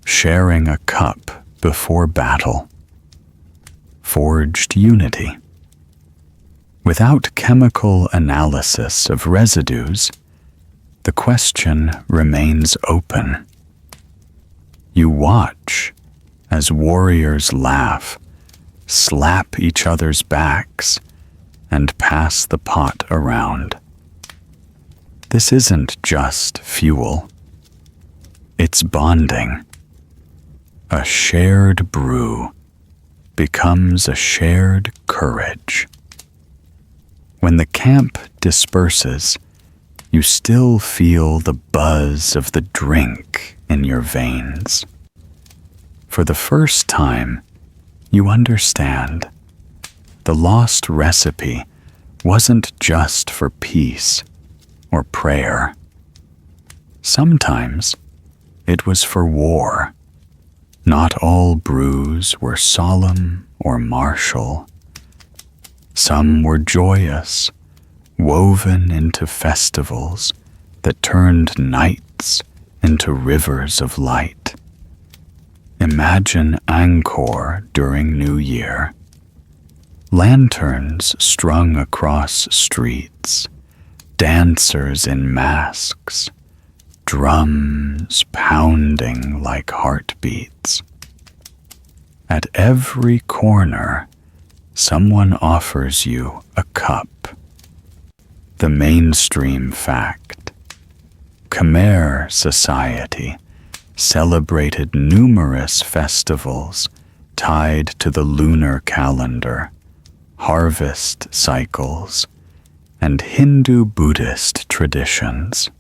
sharing a cup before battle. Forged unity. Without chemical analysis of residues, the question remains open. You watch as warriors laugh, slap each other's backs, and pass the pot around. This isn't just fuel. It's bonding. A shared brew becomes a shared courage. When the camp disperses, you still feel the buzz of the drink in your veins. For the first time, you understand. The lost recipe wasn't just for peace or prayer. Sometimes it was for war. Not all brews were solemn or martial. Some were joyous, woven into festivals that turned nights into rivers of light. Imagine Angkor during New Year. Lanterns strung across streets, dancers in masks, drums pounding like heartbeats. At every corner, someone offers you a cup. The mainstream fact. Khmer society celebrated numerous festivals tied to the lunar calendar, harvest cycles, and Hindu-Buddhist traditions.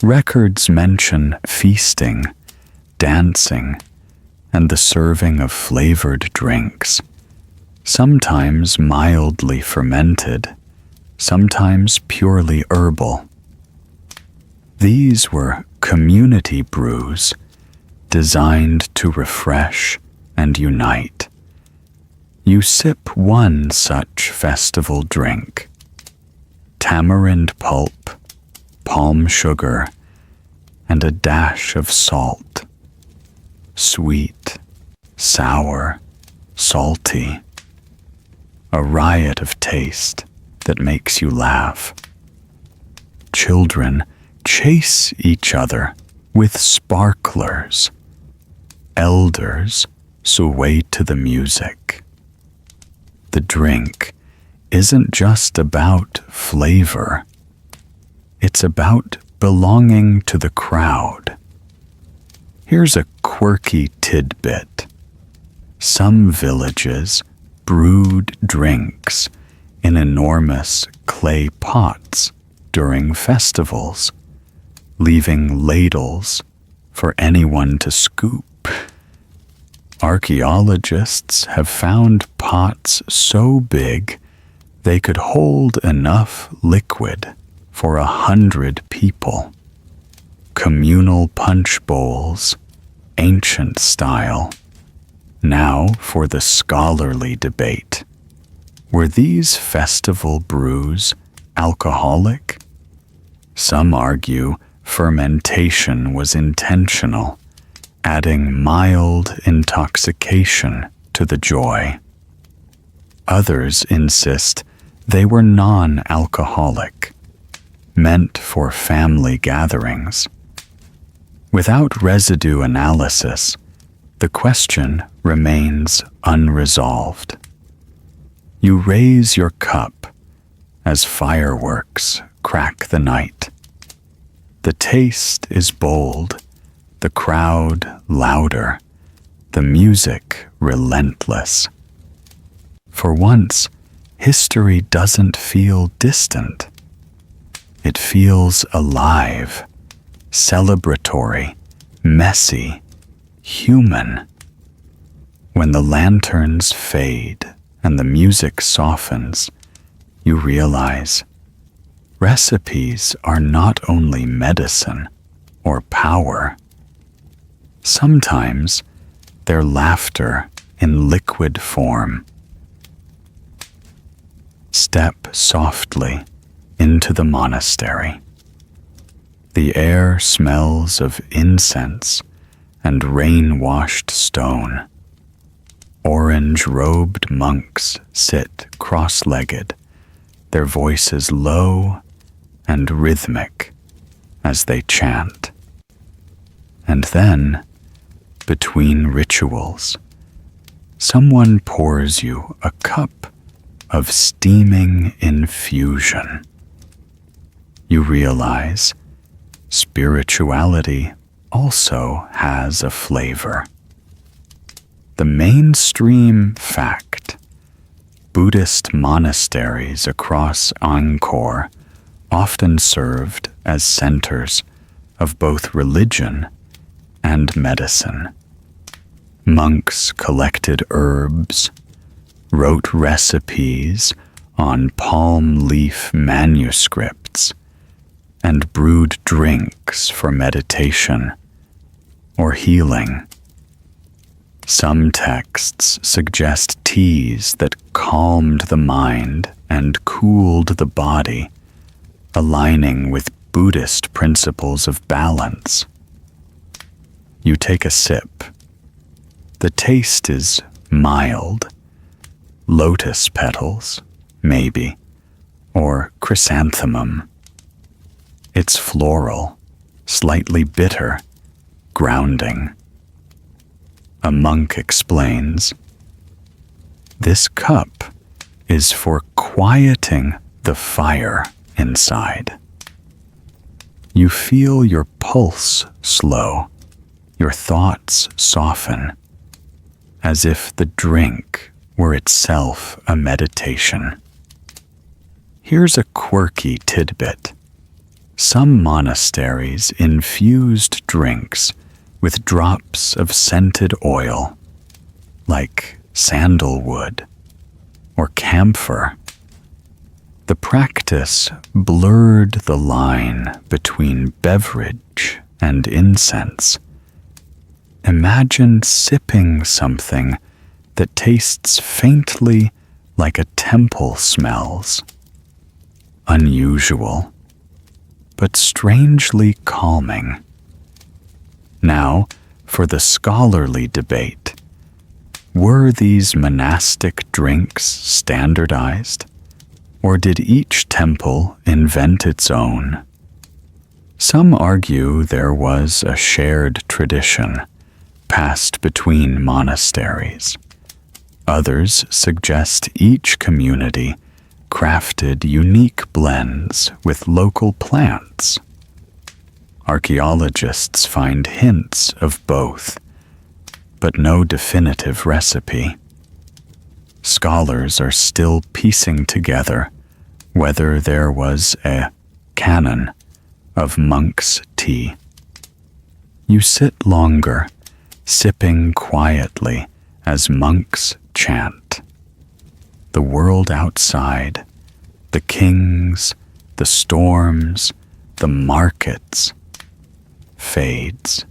Records mention feasting, dancing, and the serving of flavored drinks, sometimes mildly fermented, sometimes purely herbal. These were community brews designed to refresh and unite. You sip one such festival drink. Tamarind pulp, palm sugar, and a dash of salt. Sweet, sour, salty. A riot of taste that makes you laugh. Children chase each other with sparklers. Elders sway to the music. The drink isn't just about flavor. It's about belonging to the crowd. Here's a quirky tidbit. Some villages brewed drinks in enormous clay pots during festivals, leaving ladles for anyone to scoop. Archaeologists have found pots so big they could hold enough liquid for 100 people. Communal punch bowls, ancient style. Now for the scholarly debate. Were these festival brews alcoholic? Some argue fermentation was intentional, adding mild intoxication to the joy. Others insist they were non-alcoholic, meant for family gatherings. Without residue analysis, the question remains unresolved. You raise your cup as fireworks crack the night. The taste is bold, the crowd louder, the music relentless. For once, history doesn't feel distant. It feels alive, celebratory, messy, human. When the lanterns fade and the music softens, you realize recipes are not only medicine or power. Sometimes they're laughter in liquid form. Step softly into the monastery. The air smells of incense and rain-washed stone. Orange-robed monks sit cross-legged, their voices low and rhythmic as they chant. And then, between rituals, someone pours you a cup of steaming infusion. You realize spirituality also has a flavor. The mainstream fact: Buddhist monasteries across Angkor often served as centers of both religion and medicine. Monks collected herbs, wrote recipes on palm leaf manuscripts, and brewed drinks for meditation or healing. Some texts suggest teas that calmed the mind and cooled the body, aligning with Buddhist principles of balance. You take a sip. The taste is mild. Lotus petals, maybe, or chrysanthemum. It's floral, slightly bitter, grounding. A monk explains, "This cup is for quieting the fire inside." You feel your pulse slow, your thoughts soften, as if the drink were itself a meditation. Here's a quirky tidbit. Some monasteries infused drinks with drops of scented oil, like sandalwood or camphor. The practice blurred the line between beverage and incense. Imagine sipping something that tastes faintly like a temple smells. Unusual, but strangely calming. Now, for the scholarly debate. Were these monastic drinks standardized, or did each temple invent its own? Some argue there was a shared tradition passed between monasteries. Others suggest each community crafted unique blends with local plants. Archaeologists find hints of both, but no definitive recipe. Scholars are still piecing together whether there was a canon of monk's tea. You sit longer, sipping quietly as monks chant. The world outside, the kings, the storms, the markets, fades.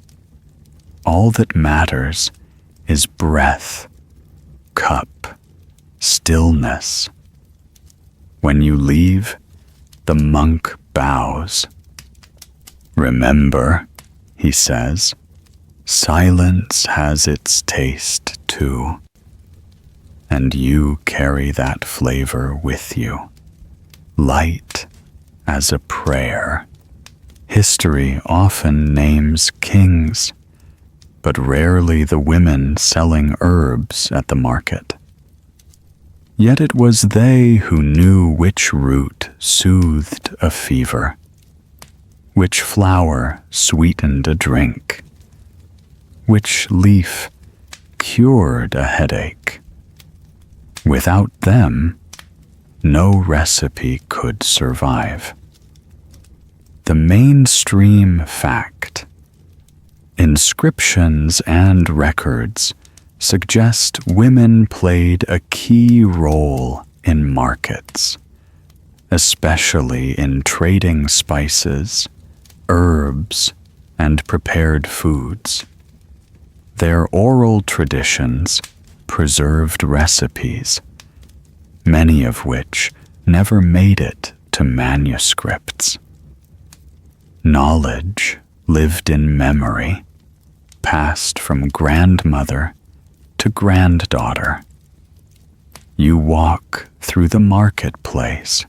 All that matters is breath, cup, stillness. When you leave, the monk bows. "Remember," he says, "silence has its taste too, and you carry that flavor with you, light as a prayer." History often names kings, but rarely the women selling herbs at the market. Yet it was they who knew which root soothed a fever, which flower sweetened a drink, which leaf cured a headache. Without them, no recipe could survive. the mainstream fact. Inscriptions and records suggest women played a key role in markets, especially in trading spices, herbs, and prepared foods. Their oral traditions preserved recipes, many of which never made it to manuscripts. Knowledge lived in memory, passed from grandmother to granddaughter. You walk through the marketplace.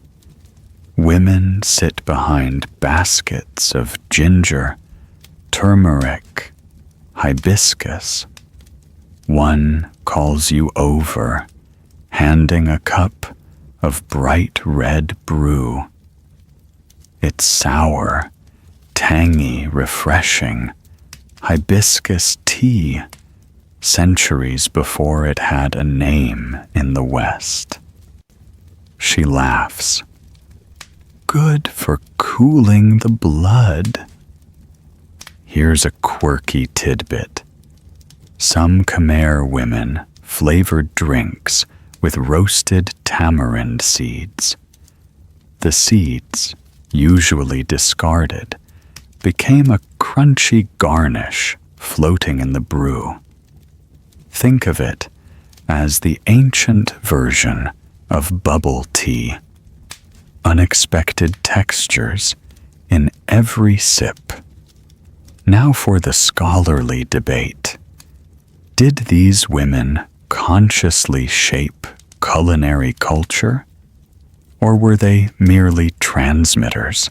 Women sit behind baskets of ginger, turmeric, hibiscus. One calls you over, handing a cup of bright red brew. It's sour, tangy, refreshing, hibiscus tea, centuries before it had a name in the West. She laughs. Good for cooling the blood. Here's a quirky tidbit. Some Khmer women flavored drinks with roasted tamarind seeds. The seeds, usually discarded, became a crunchy garnish floating in the brew. Think of it as the ancient version of bubble tea. Unexpected textures in every sip. Now for the scholarly debate. Did these women consciously shape culinary culture? Or were they merely transmitters?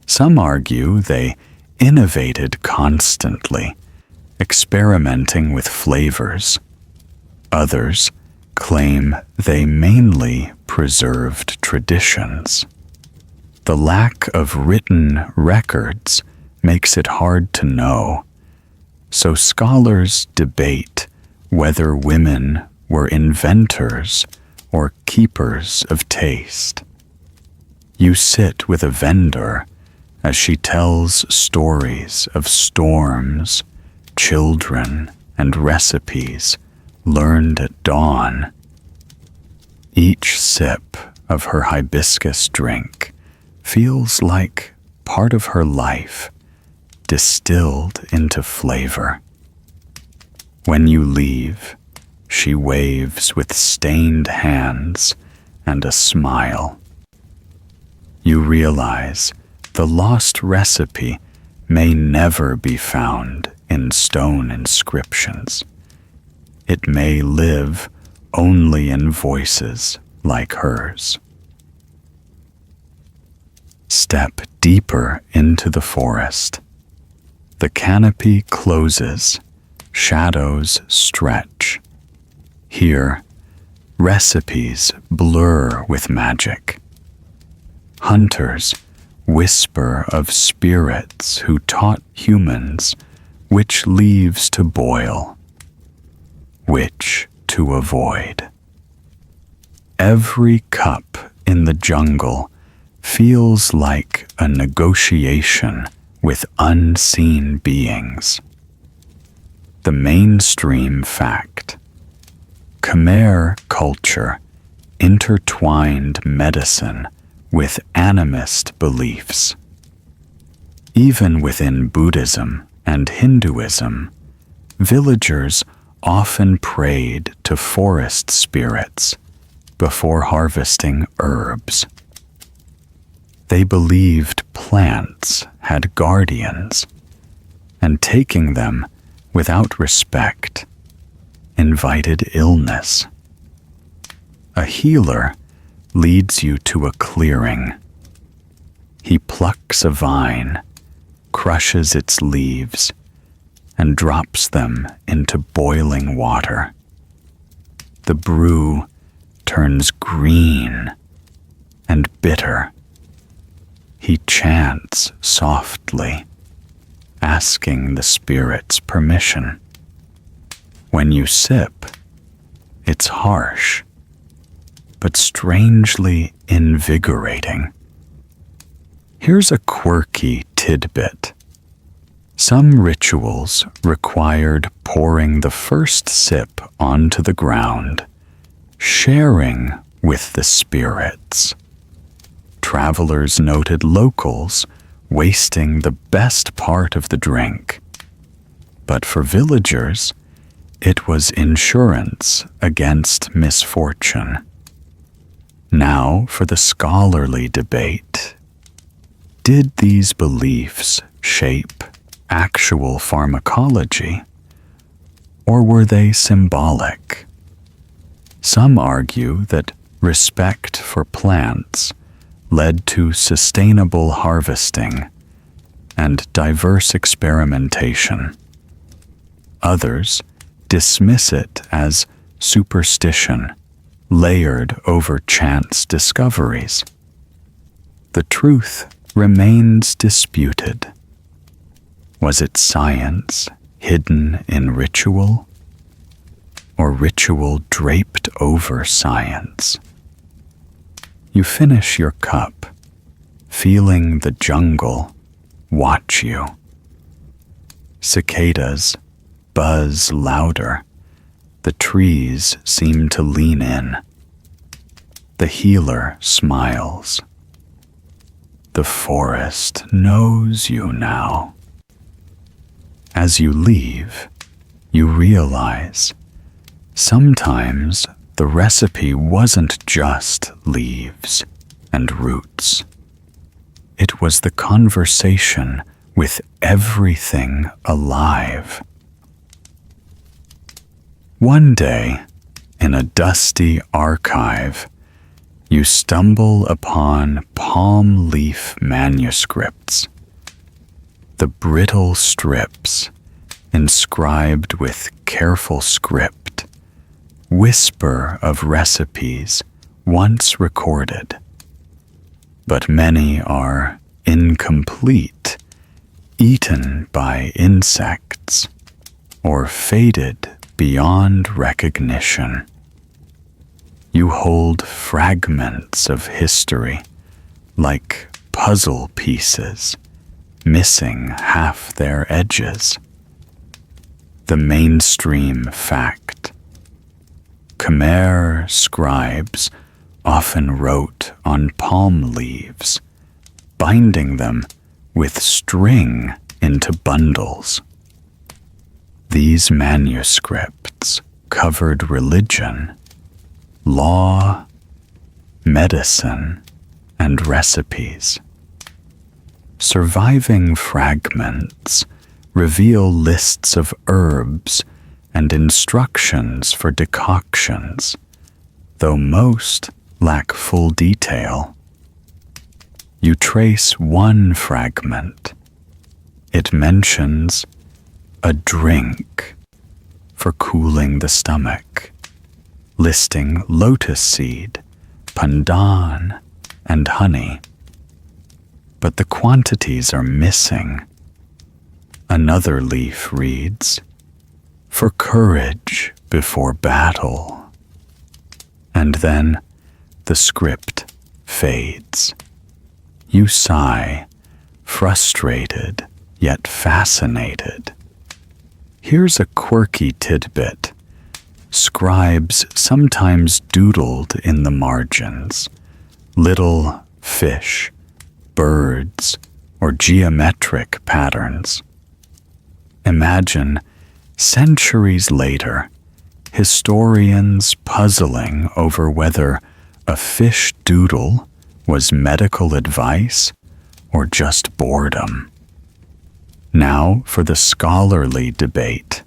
Some argue they innovated constantly, experimenting with flavors. Others claim they mainly preserved traditions. The lack of written records makes it hard to know, so scholars debate whether women were inventors or keepers of taste. You sit with a vendor as she tells stories of storms, children, and recipes learned at dawn. Each sip of her hibiscus drink feels like part of her life, distilled into flavor. When you leave, she waves with stained hands and a smile. You realize the lost recipe may never be found in stone inscriptions. It may live only in voices like hers. Step deeper into the forest. The canopy closes, shadows stretch. Here, recipes blur with magic. Hunters whisper of spirits who taught humans which leaves to boil, which to avoid. Every cup in the jungle feels like a negotiation with unseen beings. The mainstream fact. Khmer culture intertwined medicine with animist beliefs. Even within Buddhism and Hinduism, villagers often prayed to forest spirits before harvesting herbs. They believed plants had guardians, and taking them without respect invited illness. A healer leads you to a clearing. He plucks a vine, crushes its leaves, and drops them into boiling water. The brew turns green and bitter. He chants softly, asking the spirits permission. When you sip, it's harsh, but strangely invigorating. Here's a quirky tidbit. Some rituals required pouring the first sip onto the ground, sharing with the spirits. Travelers noted locals wasting the best part of the drink. But for villagers, it was insurance against misfortune. Now for the scholarly debate. Did these beliefs shape actual pharmacology, or were they symbolic? Some argue that respect for plants led to sustainable harvesting and diverse experimentation. Others dismiss it as superstition, layered over chance discoveries. The truth remains disputed. Was it science hidden in ritual, or ritual draped over science? You finish your cup, feeling the jungle watch you. Cicadas buzz louder. The trees seem to lean in. The healer smiles. The forest knows you now. As you leave, you realize sometimes the recipe wasn't just leaves and roots. It was the conversation with everything alive. One day, in a dusty archive, you stumble upon palm leaf manuscripts. The brittle strips, inscribed with careful script, whisper of recipes once recorded. But many are incomplete, eaten by insects, or faded beyond recognition. You hold fragments of history, like puzzle pieces, missing half their edges. The mainstream fact. Khmer scribes often wrote on palm leaves, binding them with string into bundles. These manuscripts covered religion, law, medicine, and recipes. Surviving fragments reveal lists of herbs and instructions for decoctions, though most lack full detail. You trace one fragment. It mentions a drink for cooling the stomach, listing lotus seed, pandan, and honey. But the quantities are missing. Another leaf reads, "For courage before battle." And then the script fades. You sigh, frustrated yet fascinated. Here's a quirky tidbit. Scribes sometimes doodled in the margins, little fish, birds, or geometric patterns. Imagine, centuries later, historians puzzling over whether a fish doodle was medical advice or just boredom. Now for the scholarly debate.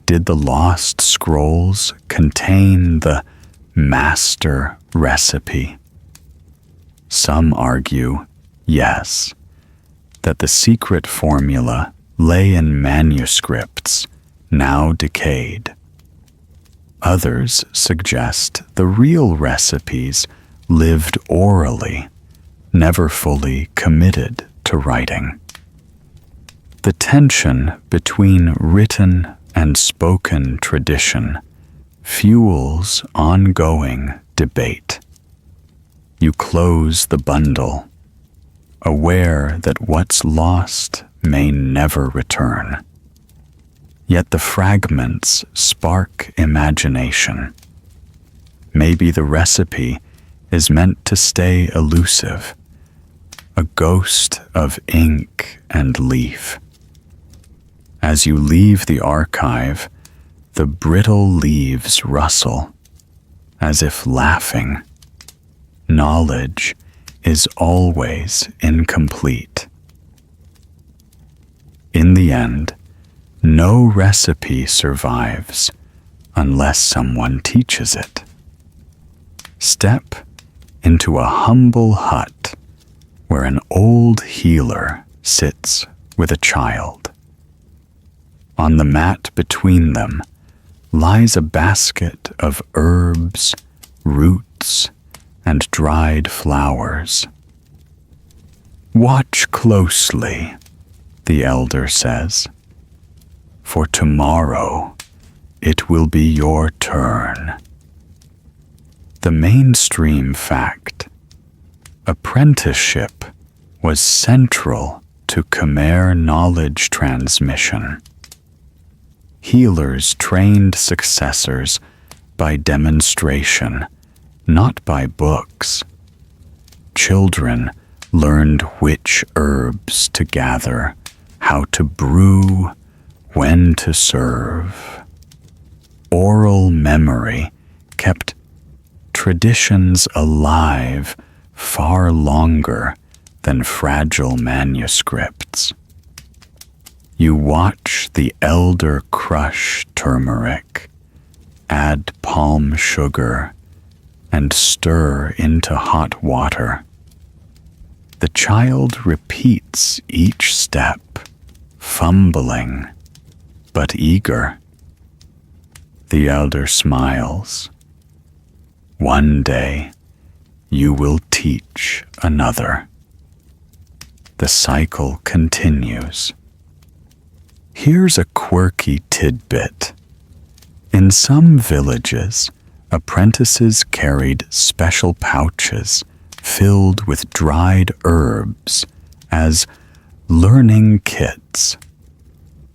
Did the lost scrolls contain the master recipe? Some argue yes, that the secret formula lay in manuscripts now decayed. Others suggest the real recipes lived orally, never fully committed to writing. The tension between written and spoken tradition fuels ongoing debate. You close the bundle. aware that what's lost may never return. Yet the fragments spark imagination. Maybe the recipe is meant to stay elusive, a ghost of ink and leaf. As you leave the archive, the brittle leaves rustle, as if laughing. Knowledge is always incomplete. In the end, no recipe survives unless someone teaches it. Step into a humble hut where an old healer sits with a child. On the mat between them lies a basket of herbs, roots, and dried flowers. "Watch closely," the elder says, "for tomorrow it will be your turn." The mainstream fact: apprenticeship was central to Khmer knowledge transmission. Healers trained successors by demonstration, not by books. Children learned which herbs to gather, how to brew, when to serve. Oral memory kept traditions alive far longer than fragile manuscripts. You watch the elder crush turmeric, add palm sugar, and stir into hot water. The child repeats each step, fumbling but eager. The elder smiles. One day, you will teach another. The cycle continues. Here's a quirky tidbit. In some villages, apprentices carried special pouches filled with dried herbs as learning kits.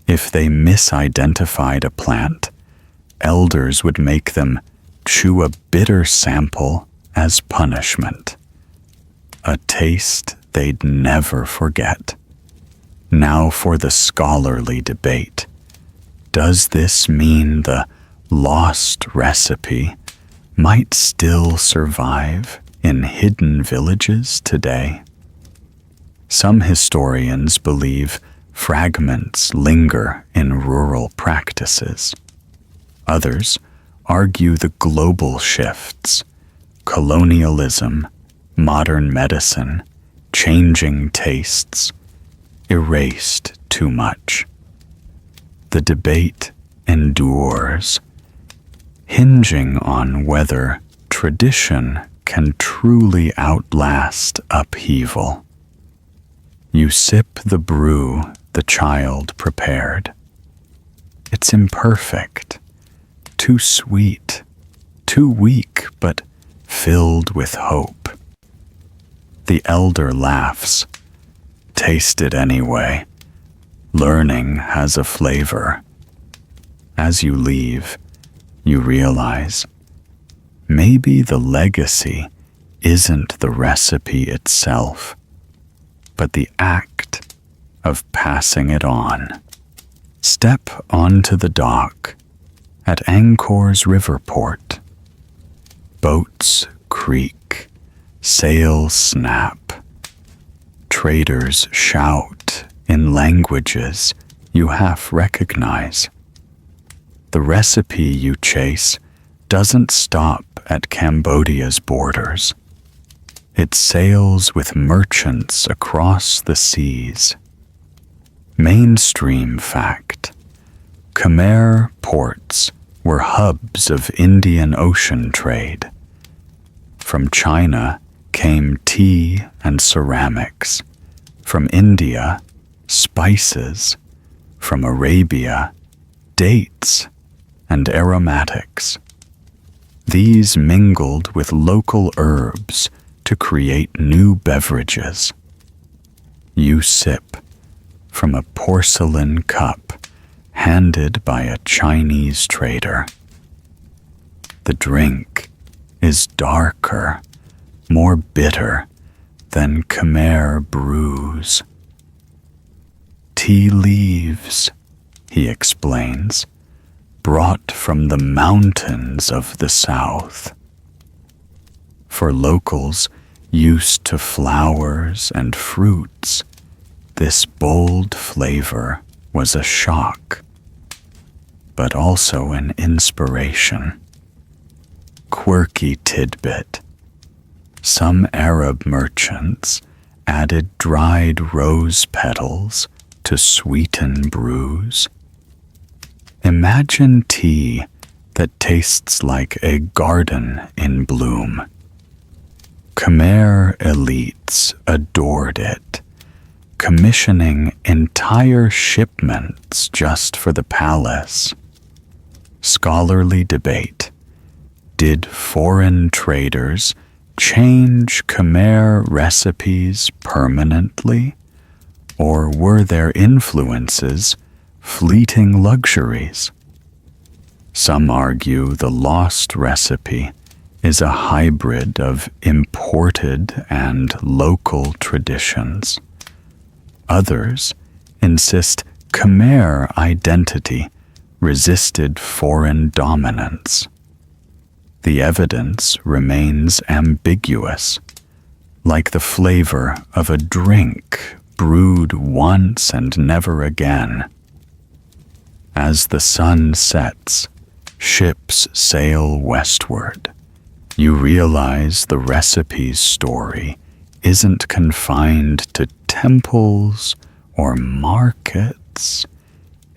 If they misidentified a plant, elders would make them chew a bitter sample as punishment. A taste they'd never forget. Now for the scholarly debate. Does this mean the lost recipe might still survive in hidden villages today? Some historians believe fragments linger in rural practices. Others argue the global shifts, colonialism, modern medicine, changing tastes, erased too much. The debate endures, hinging on whether tradition can truly outlast upheaval. You sip the brew the child prepared. It's imperfect, too sweet, too weak, but filled with hope. The elder laughs. Taste it anyway. Learning has a flavor. As you leave, you realize maybe the legacy isn't the recipe itself, but the act of passing it on. Step onto the dock at Angkor's river port. Boats creak, sails snap. Traders shout in languages you half recognize. The recipe you chase doesn't stop at Cambodia's borders. It sails with merchants across the seas. Mainstream fact: Khmer ports were hubs of Indian Ocean trade. From China came tea and ceramics. From India, spices. From Arabia, dates and aromatics. These mingled with local herbs to create new beverages. You sip from a porcelain cup handed by a Chinese trader. The drink is darker, more bitter than Khmer brews. Tea leaves, he explains, brought from the mountains of the south. For locals used to flowers and fruits, this bold flavor was a shock, but also an inspiration. Quirky tidbit. Some Arab merchants added dried rose petals to sweeten brews. Imagine tea that tastes like a garden in bloom. Khmer elites adored it, commissioning entire shipments just for the palace. Scholarly debate. Did foreign traders change Khmer recipes permanently, or were their influences fleeting luxuries? Some argue the lost recipe is a hybrid of imported and local traditions. Others insist Khmer identity resisted foreign dominance. The evidence remains ambiguous, like the flavor of a drink brewed once and never again. As the sun sets, ships sail westward. You realize the recipe's story isn't confined to temples or markets.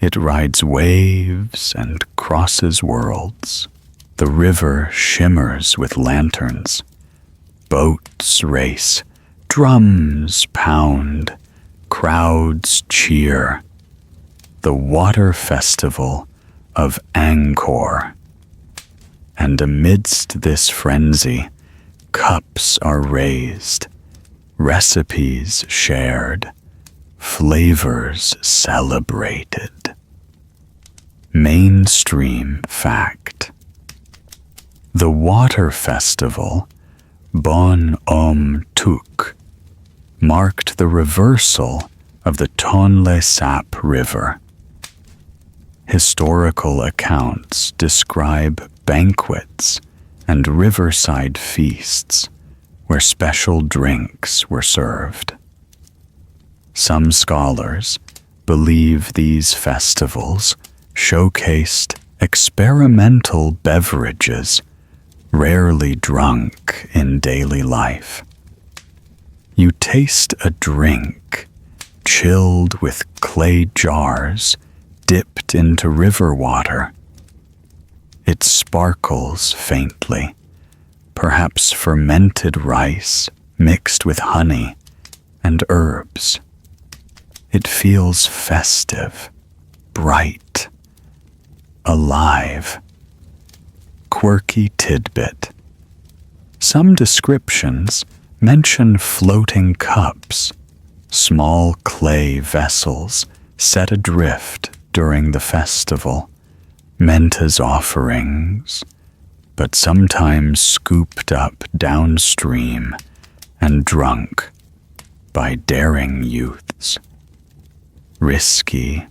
It rides waves and crosses worlds. The river shimmers with lanterns. Boats race, drums pound, crowds cheer. The water festival of Angkor. And amidst this frenzy, cups are raised, recipes shared, flavors celebrated. Mainstream fact. The water festival, Bon Om Tuk, marked the reversal of the Tonle Sap River. Historical accounts describe banquets and riverside feasts where special drinks were served. Some scholars believe these festivals showcased experimental beverages rarely drunk in daily life. You taste a drink chilled with clay jars dipped into river water. It sparkles faintly, perhaps fermented rice mixed with honey and herbs. It feels festive, bright, alive. Quirky tidbit. Some descriptions mention floating cups, small clay vessels set adrift during the festival, meant as offerings, but sometimes scooped up downstream and drunk by daring youths. Risky,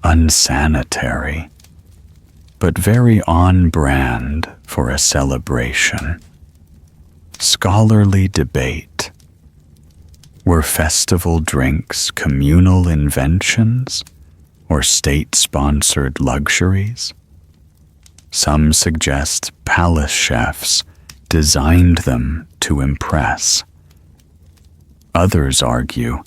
unsanitary, but very on-brand for a celebration. Scholarly debate. Were festival drinks communal inventions or state-sponsored luxuries? Some suggest palace chefs designed them to impress. Others argue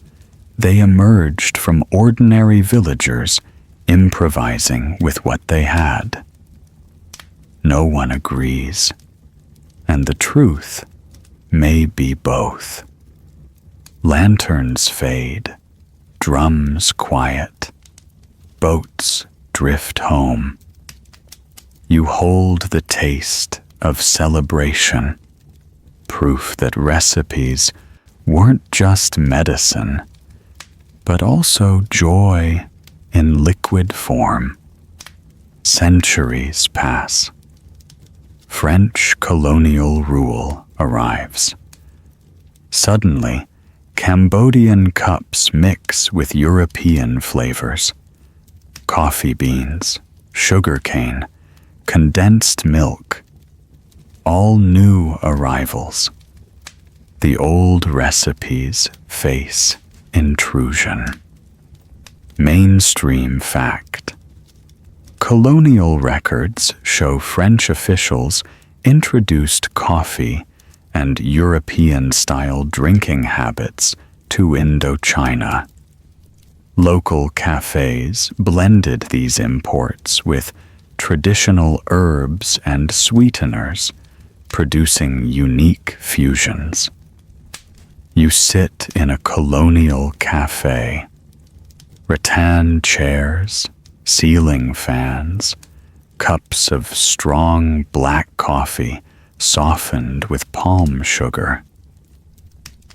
they emerged from ordinary villagers improvising with what they had. No one agrees, and the truth may be both. Lanterns fade, drums quiet, boats drift home. You hold the taste of celebration, proof that recipes weren't just medicine, but also joy in liquid form. Centuries pass. French colonial rule arrives. Suddenly, Cambodian cups mix with European flavors. Coffee beans, sugarcane, condensed milk, all new arrivals. The old recipes face intrusion. Mainstream fact. Colonial records show French officials introduced coffee and European-style drinking habits to Indochina. Local cafes blended these imports with traditional herbs and sweeteners, producing unique fusions. You sit in a colonial cafe. Rattan chairs, ceiling fans, cups of strong black coffee softened with palm sugar.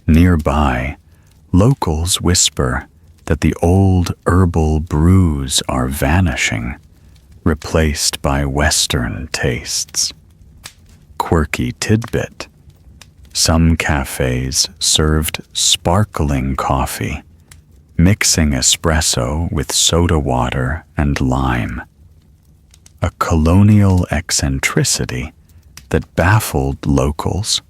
Nearby, locals whisper that the old herbal brews are vanishing, replaced by Western tastes. Quirky tidbit. Some cafes served sparkling coffee, mixing espresso with soda water and lime. A colonial eccentricity that baffled locals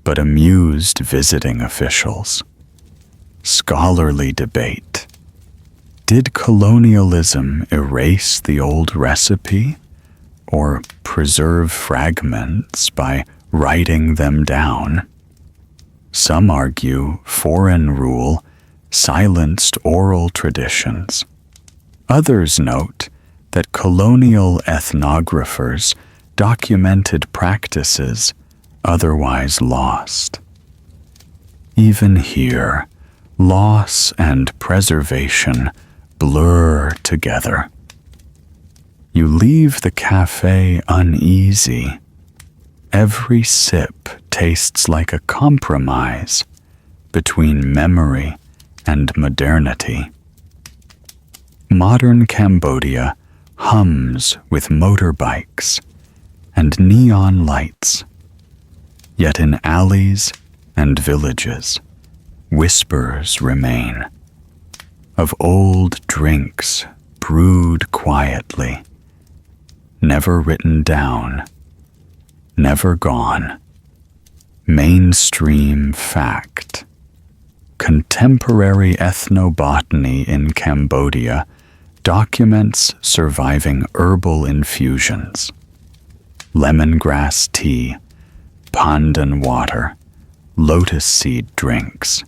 but amused visiting officials. Scholarly debate. Did colonialism erase the old recipe or preserve fragments by writing them down? Some argue foreign rule silenced oral traditions. Others note that colonial ethnographers documented practices otherwise lost. Even here, loss and preservation blur together. You leave the cafe uneasy. Every sip tastes like a compromise between memory and modernity. Modern Cambodia hums with motorbikes and neon lights. Yet in alleys and villages, whispers remain of old drinks brewed quietly, never written down, never gone. Mainstream fact. Contemporary ethnobotany in Cambodia documents surviving herbal infusions. Lemongrass tea, pandan water, lotus seed drinks.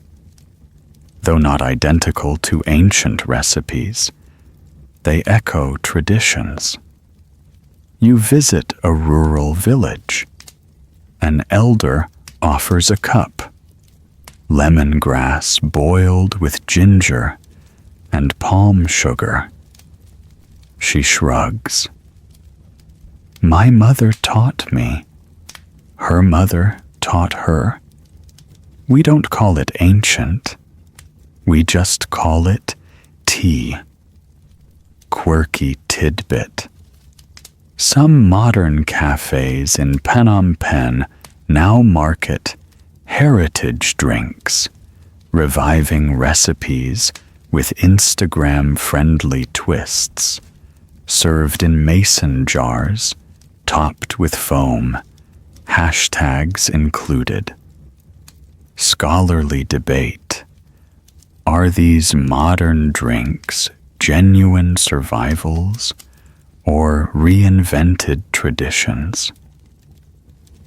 Though not identical to ancient recipes, they echo traditions. You visit a rural village. An elder offers a cup. Lemongrass boiled with ginger and palm sugar. She shrugs. My mother taught me. Her mother taught her. We don't call it ancient. We just call it tea. Quirky tidbit. Some modern cafes in Phnom Penh now market heritage drinks, reviving recipes with Instagram-friendly twists, served in mason jars, topped with foam, hashtags included. Scholarly debate. Are these modern drinks genuine survivals or reinvented traditions?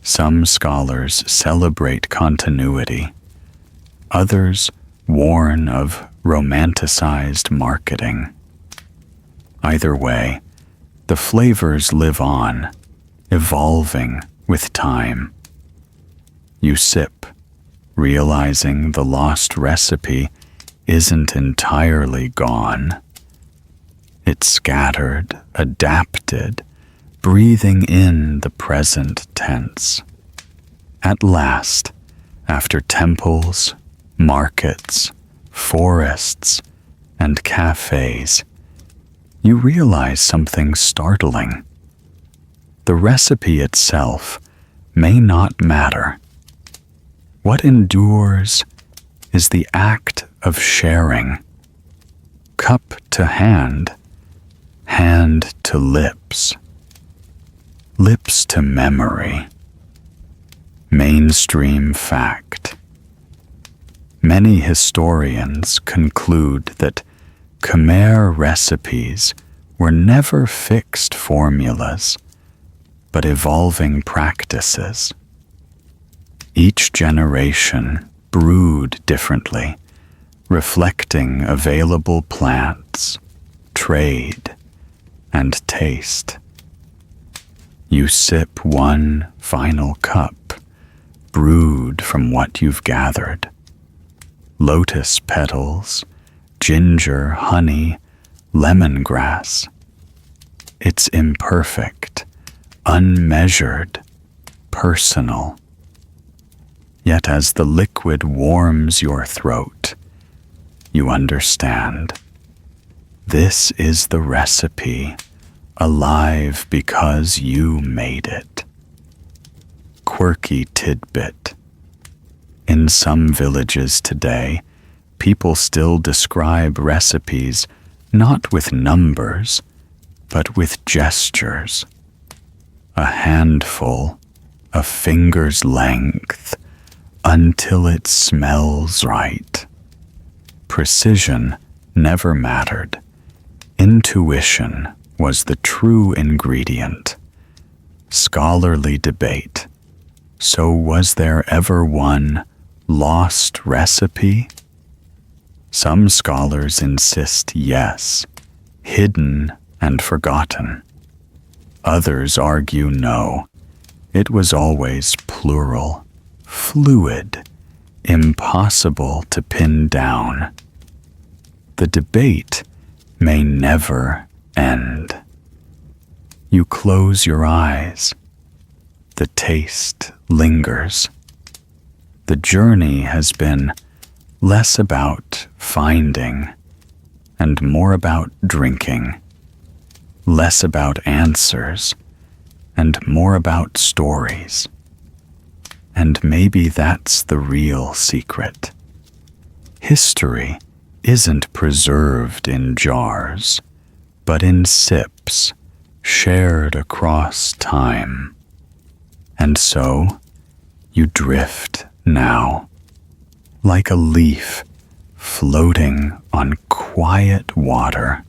Some scholars celebrate continuity. Others warn of romanticized marketing. Either way, the flavors live on, evolving with time. You sip, realizing the lost recipe isn't entirely gone. It's scattered, adapted, breathing in the present tense. At last, after temples, markets, forests, and cafes, you realize something startling. The recipe itself may not matter. What endures is the act of sharing. Cup to hand, hand to lips, lips to memory. Mainstream fact. Many historians conclude that Khmer recipes were never fixed formulas, but evolving practices. Each generation brewed differently, reflecting available plants, trade, and taste. You sip one final cup, brewed from what you've gathered. Lotus petals, ginger, honey, lemongrass. It's imperfect, unmeasured, personal. Yet as the liquid warms your throat, you understand. This is the recipe, alive because you made it. Quirky tidbit. In some villages today, people still describe recipes not with numbers, but with gestures. A handful, a finger's length, until it smells right. Precision never mattered. Intuition was the true ingredient. Scholarly debate. So was there ever one lost recipe? Some scholars insist yes, hidden and forgotten. Others argue no, it was always plural, fluid, impossible to pin down. The debate may never end. You close your eyes. The taste lingers. The journey has been less about finding and more about drinking, less about answers and more about stories. And maybe that's the real secret. History isn't preserved in jars, but in sips shared across time. And so, you drift now, like a leaf floating on quiet water.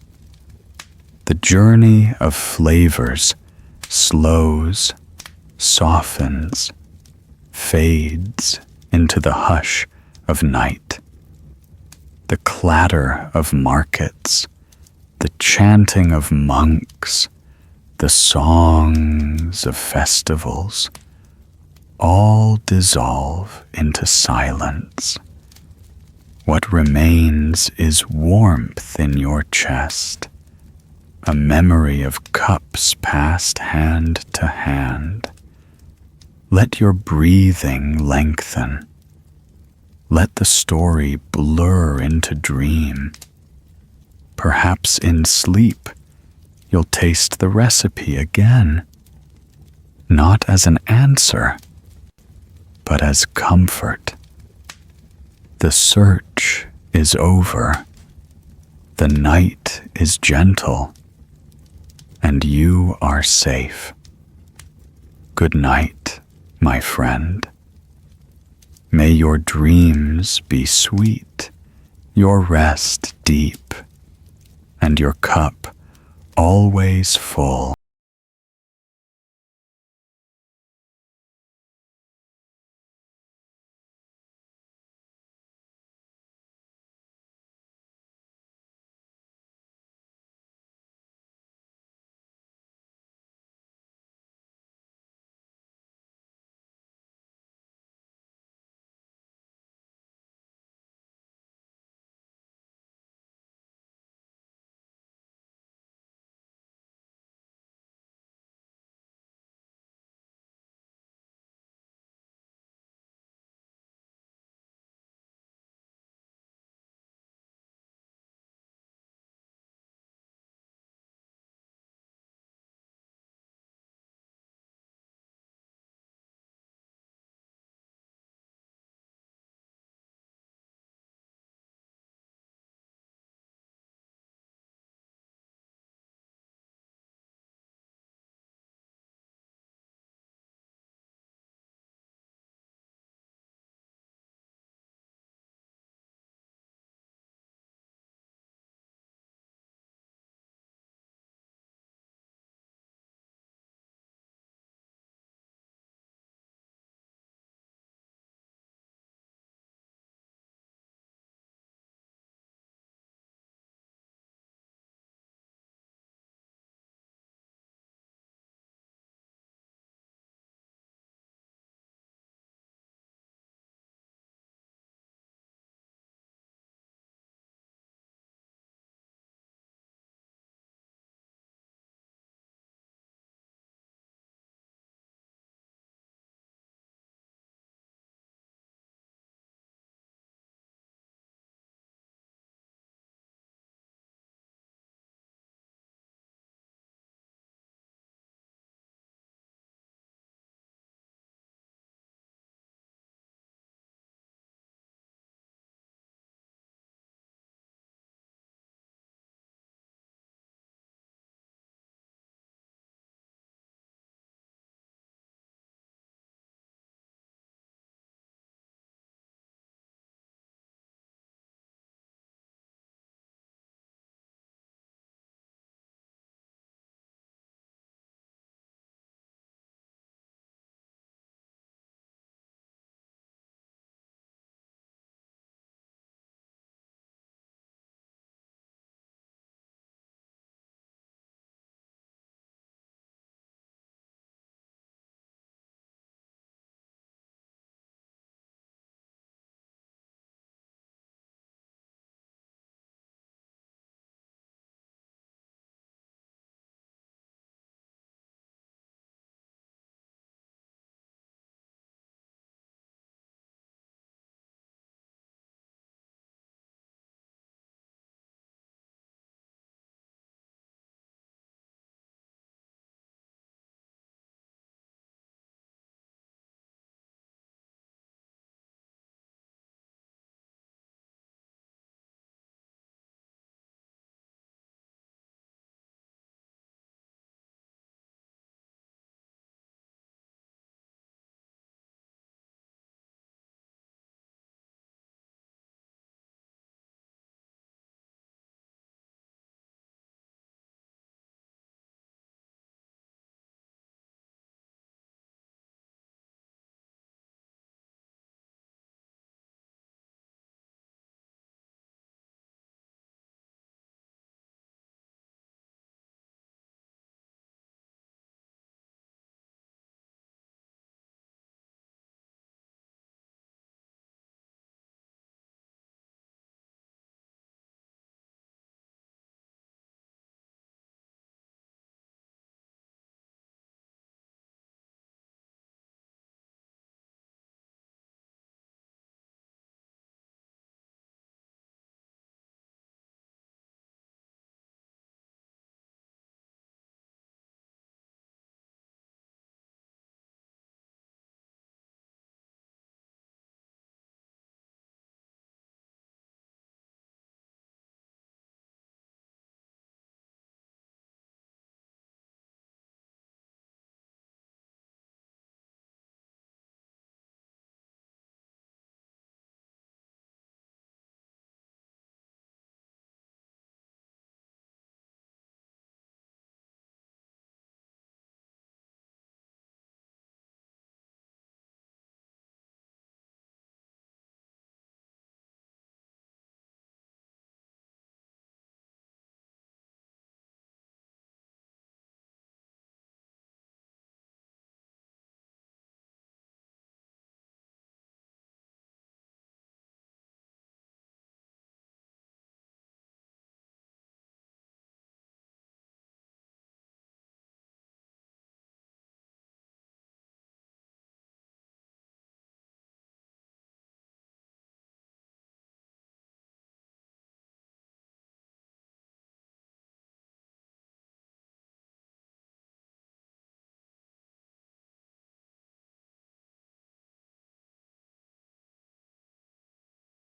The journey of flavors slows, softens, fades into the hush of night. The clatter of markets, the chanting of monks, the songs of festivals, all dissolve into silence. What remains is warmth in your chest, a memory of cups passed hand to hand. Let your breathing lengthen. Let the story blur into dream. Perhaps in sleep, you'll taste the recipe again, not as an answer, but as comfort. The search is over. The night is gentle, and you are safe. Good night, my friend. May your dreams be sweet, your rest deep, and your cup always full.